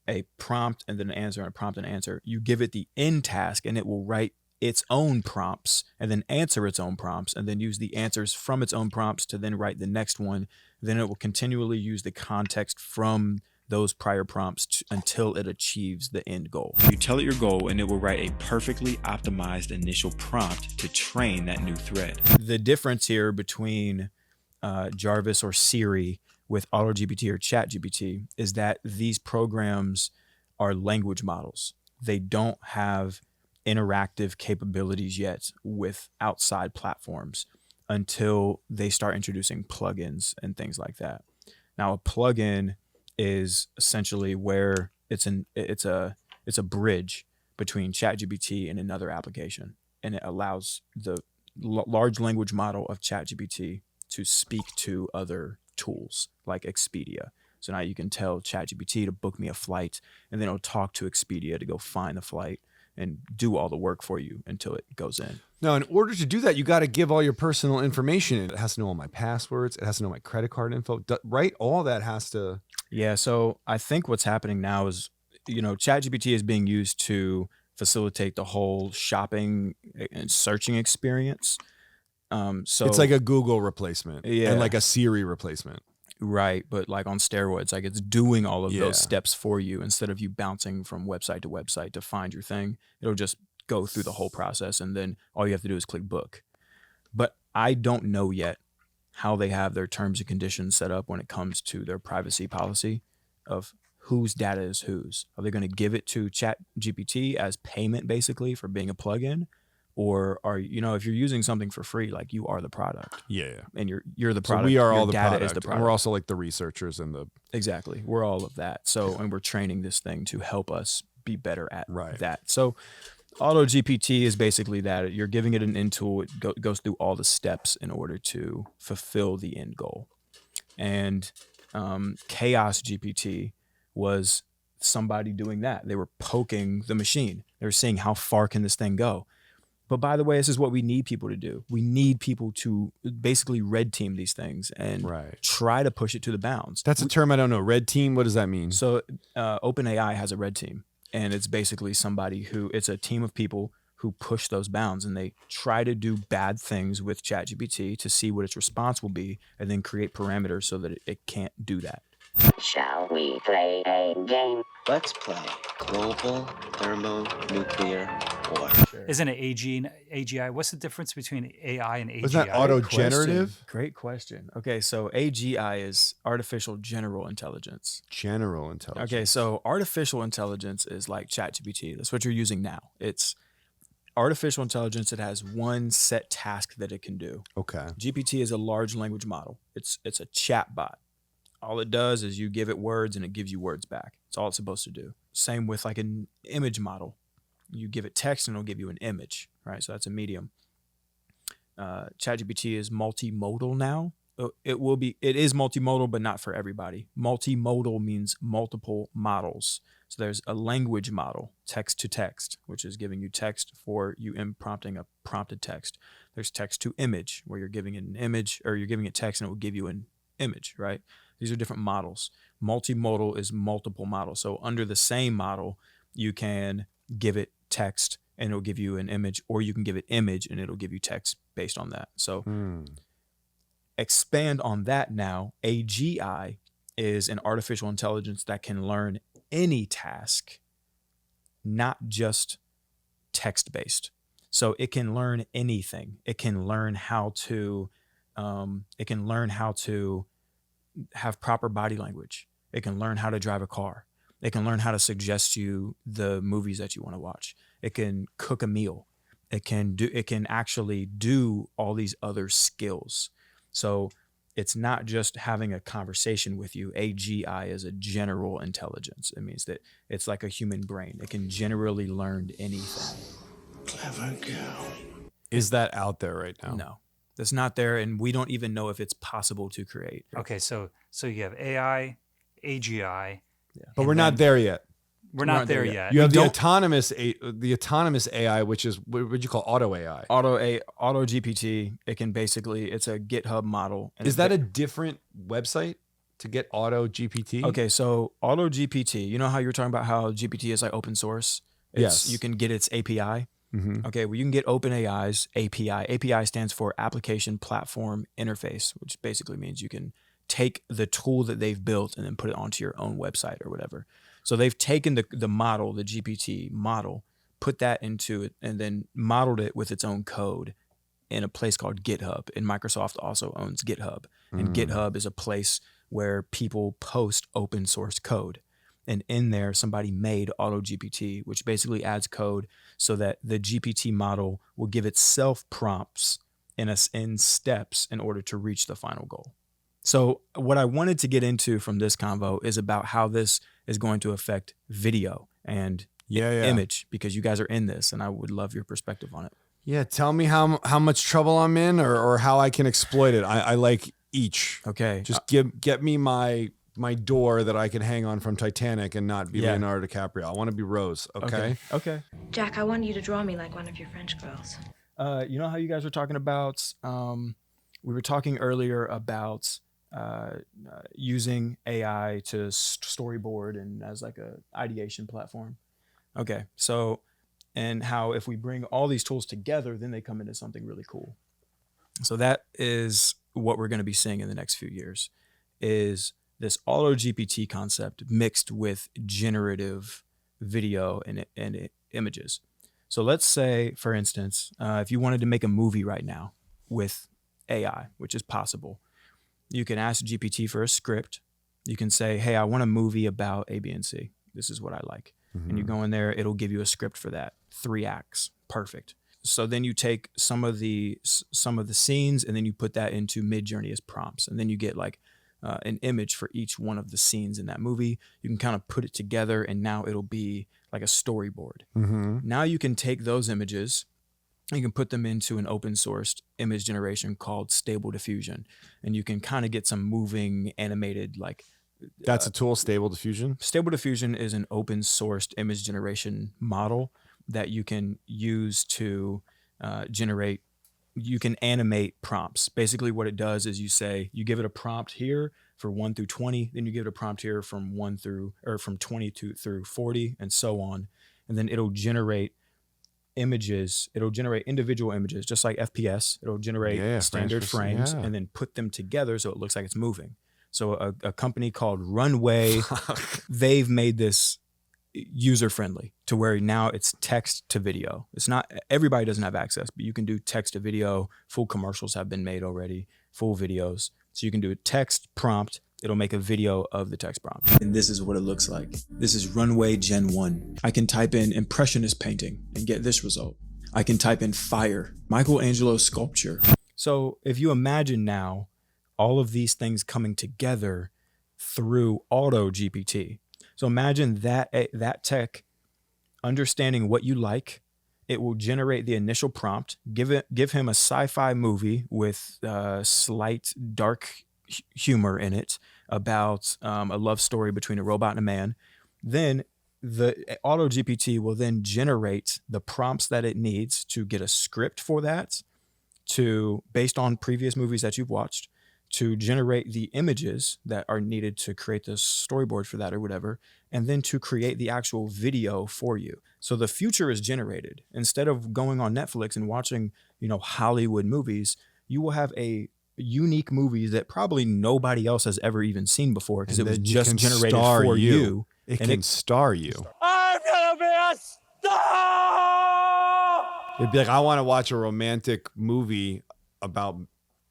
a prompt and then an answer and a prompt and an answer. You give it the end task and it will write its own prompts and then answer its own prompts and then use the answers from its own prompts to then write the next one. Then it will continually use the context from those prior prompts until it achieves the end goal. You tell it your goal and it will write a perfectly optimized initial prompt to train that new thread. The difference here between Jarvis or Siri with AutoGPT or ChatGPT is that these programs are language models. They don't have interactive capabilities yet with outside platforms until they start introducing plugins and things like that. Now, a plugin is essentially where it's a bridge between ChatGPT and another application, and it allows the large language model of ChatGPT to speak to other tools like Expedia. So now you can tell ChatGPT to book me a flight, and then it'll talk to Expedia to go find the flight and do all the work for you until it goes in. Now, in order to do that, you got to give all your personal information. It has to know all my passwords. It has to know my credit card info, right? All that has to. Yeah. So I think what's happening now is, you know, ChatGPT is being used to facilitate the whole shopping and searching experience. So it's like a Google replacement, yeah, and like a Siri replacement. Right, but like on steroids, like it's doing all of those steps for you instead of you bouncing from website to website to find your thing. It'll just go through the whole process, and then all you have to do is click book. But I don't know yet how they have their terms and conditions set up when it comes to their privacy policy of whose data is whose. Are they going to give it to ChatGPT as payment basically for being a plugin? Or are, you know, if you're using something for free, like you are the product. Yeah. And you're the product. So we are your all the data product. is the product. And we're also like the researchers and the. Exactly. We're all of that. So, and we're training this thing to help us be better at that. So Auto GPT is basically that. You're giving it an end tool. It goes through all the steps in order to fulfill the end goal. And Chaos GPT was somebody doing that. They were poking the machine. They were saying, how far can this thing go? But by the way, this is what we need people to do. We need people to basically red team these things and try to push it to the bounds. That's a term I don't know. Red team, what does that mean? So OpenAI has a red team, and it's basically it's a team of people who push those bounds, and they try to do bad things with ChatGPT to see what its response will be, and then create parameters so that it can't do that. Shall we play a game? Let's play global thermonuclear Isn't it AGI? What's the difference between AI and AGI? Wasn't that auto-generative? Great question. Okay, so AGI is artificial general intelligence. General intelligence. Okay, so artificial intelligence is like ChatGPT. That's what you're using now. It's artificial intelligence. It has one set task that it can do. Okay. GPT is a large language model. It's a chat bot. All it does is you give it words and it gives you words back. That's all it's supposed to do. Same with like an image model. You give it text and it'll give you an image, right? So that's a medium. ChatGPT is multimodal now. It is multimodal, but not for everybody. Multimodal means multiple models. So there's a language model, text to text, which is giving you text for you prompting a prompted text. There's text to image, where you're giving it an image, or you're giving it text and it will give you an image, right? These are different models. Multimodal is multiple models. So under the same model, you can give it text and it'll give you an image, or you can give it image and it'll give you text based on that. So expand on that now. AGI is an artificial intelligence that can learn any task, not just text-based. So it can learn anything. It can learn how to have proper body language. It can learn how to drive a car. It can learn how to suggest you the movies that you want to watch. It can cook a meal. It can actually do all these other skills. So it's not just having a conversation with you. AGI is a general intelligence. It means that it's like a human brain. It can generally learn anything. Clever girl. Is that out there right now? No, that's not there, and we don't even know if it's possible to create. Okay, so you have AI, AGI, but we're not there yet. We're not there yet. You have the autonomous AI, which is what would you call auto AI? Auto GPT. It can basically, it's a GitHub model. Is that a different website to get auto GPT? Okay, so auto GPT. You know how you were talking about how GPT is like open source? Yes. You can get its API. Mm-hmm. Okay, well, you can get OpenAI's API. API stands for Application Platform Interface, which basically means you can take the tool that they've built and then put it onto your own website or whatever. So they've taken the model, the GPT model, put that into it, and then modeled it with its own code in a place called GitHub. And Microsoft also owns GitHub. And GitHub is a place where people post open source code. And in there, somebody made AutoGPT, which basically adds code so that the GPT model will give itself prompts in steps in order to reach the final goal. So what I wanted to get into from this convo is about how this is going to affect video and image, because you guys are in this, and I would love your perspective on it. Yeah, tell me how much trouble I'm in, or how I can exploit it. I like each. Okay, just get me my door that I can hang on from Titanic and not be Leonardo DiCaprio. I want to be Rose. Okay. Jack, I want you to draw me like one of your French girls. You know how you guys were talking about? We were talking earlier about using AI to storyboard and as like a ideation platform. Okay, so, and how if we bring all these tools together, then they come into something really cool. So that is what we're going to be seeing in the next few years, is this auto GPT concept mixed with generative video and images. So let's say, for instance, if you wanted to make a movie right now with AI, which is possible, you can ask GPT for a script. You can say, hey, I want a movie about A, B, and C. This is what I like. And you go in there, it'll give you a script for that. 3 acts. Perfect. So then you take some of the scenes and then you put that into Midjourney as prompts. And then you get like an image for each one of the scenes in that movie. You can kind of put it together and now it'll be like a storyboard. Now you can take those images, you can put them into an open sourced image generation called Stable Diffusion. And you can kind of get some moving animated, like, that's a tool, Stable Diffusion? Stable Diffusion is an open sourced image generation model that you can use to generate. You can animate prompts. Basically what it does is you give it a prompt here for 1 through 20, then you give it a prompt here from 20 through 40 and so on. And then it'll generate images. It'll generate individual images, just like FPS. It'll generate standard frames and then put them together so it looks like it's moving. So a company called Runway, they've made this user friendly to where now it's text to video. It's not, everybody doesn't have access, but you can do text to video. Full commercials have been made already, full videos. So you can do a text prompt. It'll make a video of the text prompt. And this is what it looks like. This is Runway Gen 1. I can type in Impressionist painting and get this result. I can type in fire, Michelangelo sculpture. So if you imagine now all of these things coming together through Auto GPT. So imagine that tech understanding what you like. It will generate the initial prompt, give him a sci-fi movie with slight dark humor in it about a love story between a robot and a man. Then the Auto GPT will then generate the prompts that it needs to get a script for that, based on previous movies that you've watched, to generate the images that are needed to create the storyboard for that or whatever, and then to create the actual video for you. So the future is generated. Instead of going on Netflix and watching, Hollywood movies, you will have a unique movie that probably nobody else has ever even seen before because it was just generated for you. It can star you. I'm gonna be a star! It'd be like, I want to watch a romantic movie about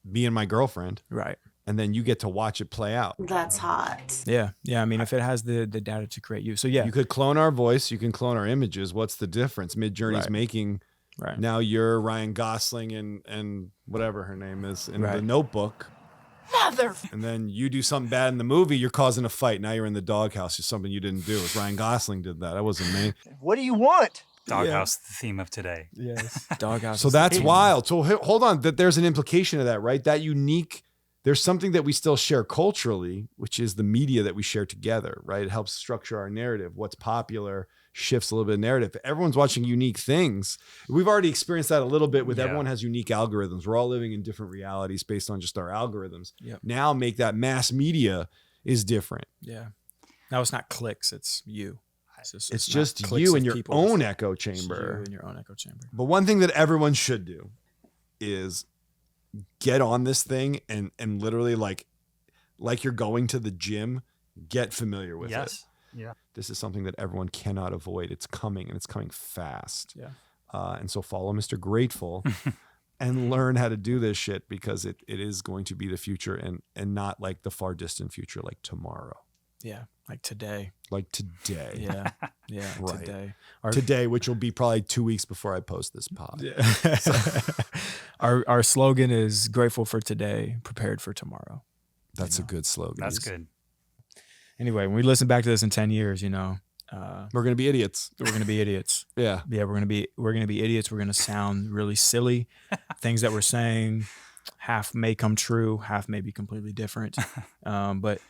me and my girlfriend. Right. And then you get to watch it play out. That's hot. Yeah. Yeah. I mean, if it has the data to create you. So yeah. You could clone our voice. You can clone our images. What's the difference? Midjourney's making. Right. Now you're Ryan Gosling and whatever her name is in the Notebook. Mother. And then you do something bad in the movie, you're causing a fight. Now you're in the doghouse. It's something you didn't do. It was Ryan Gosling did that. That wasn't me. What do you want? Doghouse, the theme of today. Yes. Doghouse. So that's wild. So hold on. There's an implication of that, right? That unique, there's something that we still share culturally, which is the media that we share together, right? It helps structure our narrative. What's popular shifts a little bit of narrative. Everyone's watching unique things. We've already experienced that a little bit with everyone has unique algorithms. We're all living in different realities based on just our algorithms. Yep. Now make that mass media is different. Yeah. Now it's not clicks, it's you. It's just you in your own echo chamber. You in your own echo chamber. But one thing that everyone should do is get on this thing and literally like you're going to the gym, get familiar with it. Yeah. This is something that everyone cannot avoid. It's coming and it's coming fast. Yeah. And so follow Mr. Grateful and learn how to do this shit because it is going to be the future and not like the far distant future, like tomorrow. Yeah. Like today. Yeah. Yeah. Right. Today. Today, which will be probably 2 weeks before I post this pod. Yeah. Our slogan is grateful for today, prepared for tomorrow. That's a good slogan. That's good. Anyway, when we listen back to this in 10 years, we're going to be idiots. We're going to be idiots. Yeah. Yeah. We're going to be idiots. We're going to sound really silly. Things that we're saying, half may come true, half may be completely different. But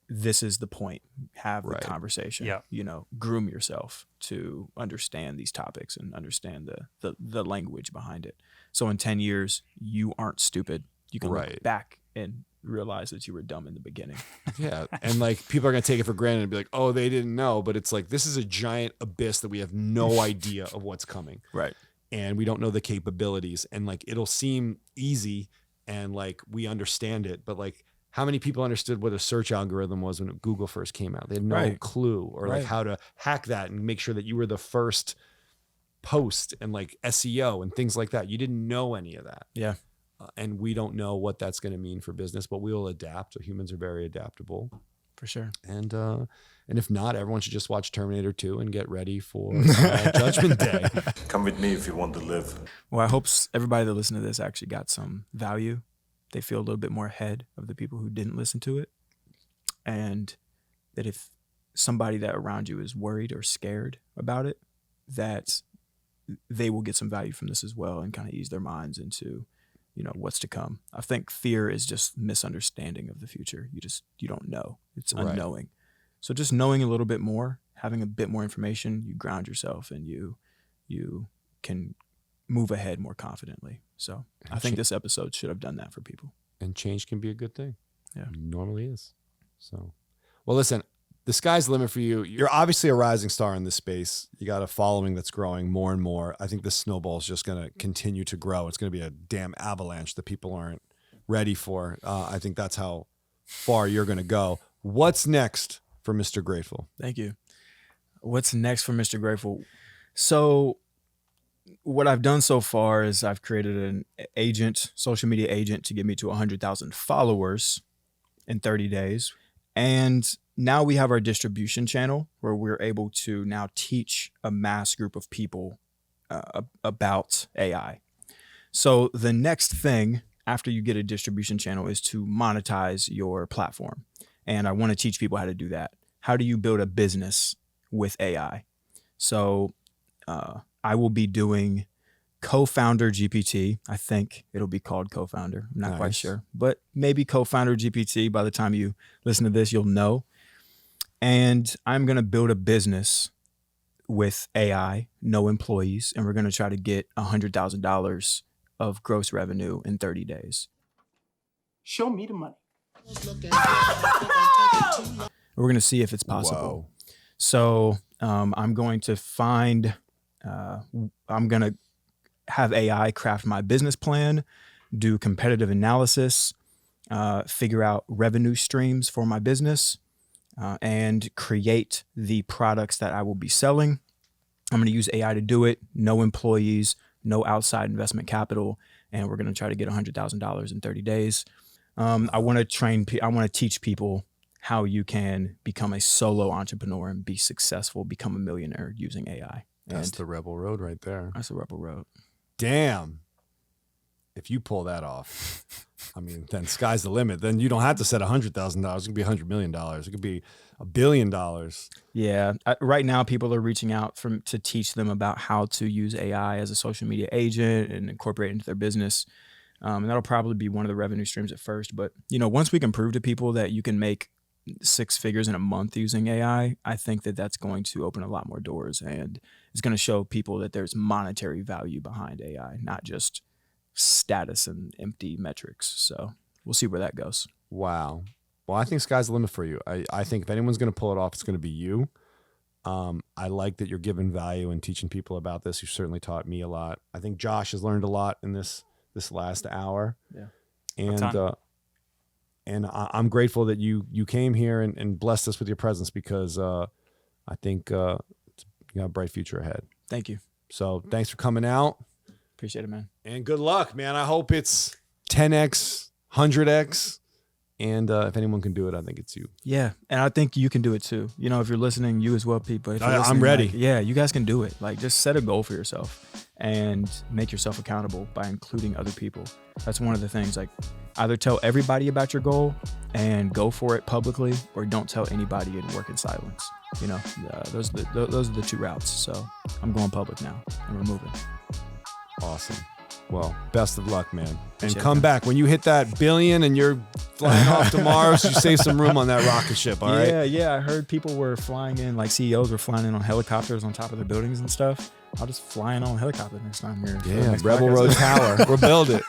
this is the point. Have the conversation. Yeah. Groom yourself to understand these topics and understand the language behind it. So in 10 years, you aren't stupid. You can look back and realize that you were dumb in the beginning. Yeah. And like people are going to take it for granted and be like, oh, they didn't know. But it's like, this is a giant abyss that we have no idea of what's coming. Right. And we don't know the capabilities. And like, it'll seem easy and like we understand it. But like, how many people understood what a search algorithm was when Google first came out? They had no clue or like how to hack that and make sure that you were the first post and like SEO and things like that. You didn't know any of that. Yeah. And we don't know what that's going to mean for business, but we will adapt. So humans are very adaptable. For sure. And if not, everyone should just watch Terminator 2 and get ready for Judgment Day. Come with me if you want to live. Well, I hope everybody that listened to this actually got some value. They feel a little bit more ahead of the people who didn't listen to it. And that if somebody that around you is worried or scared about it, that they will get some value from this as well and kind of ease their minds into, what's to come. I think fear is just misunderstanding of the future. You don't know. It's unknowing. So just knowing a little bit more, having a bit more information, you ground yourself and you can move ahead more confidently. So I think this episode should have done that for people. And change can be a good thing. Yeah. It normally is. So, well, listen, the sky's the limit for you. You're obviously a rising star in this space. You got a following that's growing more and more. I think this snowball is just going to continue to grow. It's going to be a damn avalanche that people aren't ready for. I think that's how far you're going to go. What's next for Mr. Grateful? Thank you. What's next for Mr. Grateful? So what I've done so far is I've created an agent, social media agent, to get me to 100,000 followers in 30 days. And now we have our distribution channel where we're able to now teach a mass group of people about AI. So the next thing after you get a distribution channel is to monetize your platform. And I want to teach people how to do that. How do you build a business with AI? So I will be doing Co-Founder GPT. I think it'll be called Co-Founder. I'm not quite sure, but maybe Co-Founder GPT. By the time you listen to this, you'll know. And I'm going to build a business with AI, no employees, and we're going to try to get $100,000 of gross revenue in 30 days. Show me the money. We're going to see if it's possible. Whoa. So I'm going to find, I'm going to have AI craft my business plan, do competitive analysis, figure out revenue streams for my business, and create the products that I will be selling. I'm going to use AI to do it. No employees, no outside investment capital, and we're going to try to get $100,000 in 30 days. I want to teach people how you can become a solo entrepreneur and be successful, become a millionaire using AI. That's the rebel road right there. That's the rebel road. Damn. If you pull that off, I mean, then sky's the limit. Then you don't have to set $100,000. It could be $100 million. It could be $1 billion. Yeah. Right now, people are reaching out to teach them about how to use AI as a social media agent and incorporate it into their business. And that'll probably be one of the revenue streams at first. But, once we can prove to people that you can make 6 figures in a month using AI, I think that that's going to open a lot more doors, and it's going to show people that there's monetary value behind AI, not just status and empty metrics. So we'll see where that goes. Wow. Well, I think sky's the limit for you. I think if anyone's going to pull it off, it's going to be you. I like that you're giving value and teaching people about this. You certainly taught me a lot. I think Josh has learned a lot in this last hour. Yeah. And I'm grateful that you came here and blessed us with your presence, because I think you got a bright future ahead. Thank you. So thanks for coming out. Appreciate it, man. And good luck, man. I hope it's 10x, 100x. And if anyone can do it, I think it's you. Yeah. And I think you can do it too. If you're listening, you as well, people. If you're I'm ready. You guys can do it. Just set a goal for yourself and make yourself accountable by including other people. That's one of the things. Either tell everybody about your goal and go for it publicly, or don't tell anybody and work in silence. Those are the 2 routes. So I'm going public now, and we're moving. Awesome. Well, best of luck, man. Appreciate and come back when you hit that billion and you're flying off to Mars. You save some room on that rocket ship. All right. Yeah. I heard people were flying in, CEOs were flying in on helicopters on top of their buildings and stuff. I'll just fly in on a helicopter next time here. Yeah, Rebel Road Tower. We'll build it.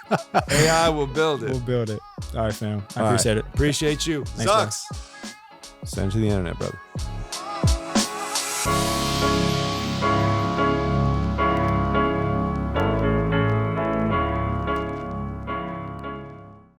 AI will build it. We'll build it. All right, fam. I appreciate it. Appreciate you. Thanks, Sucks. Guys. Send it to the internet, brother.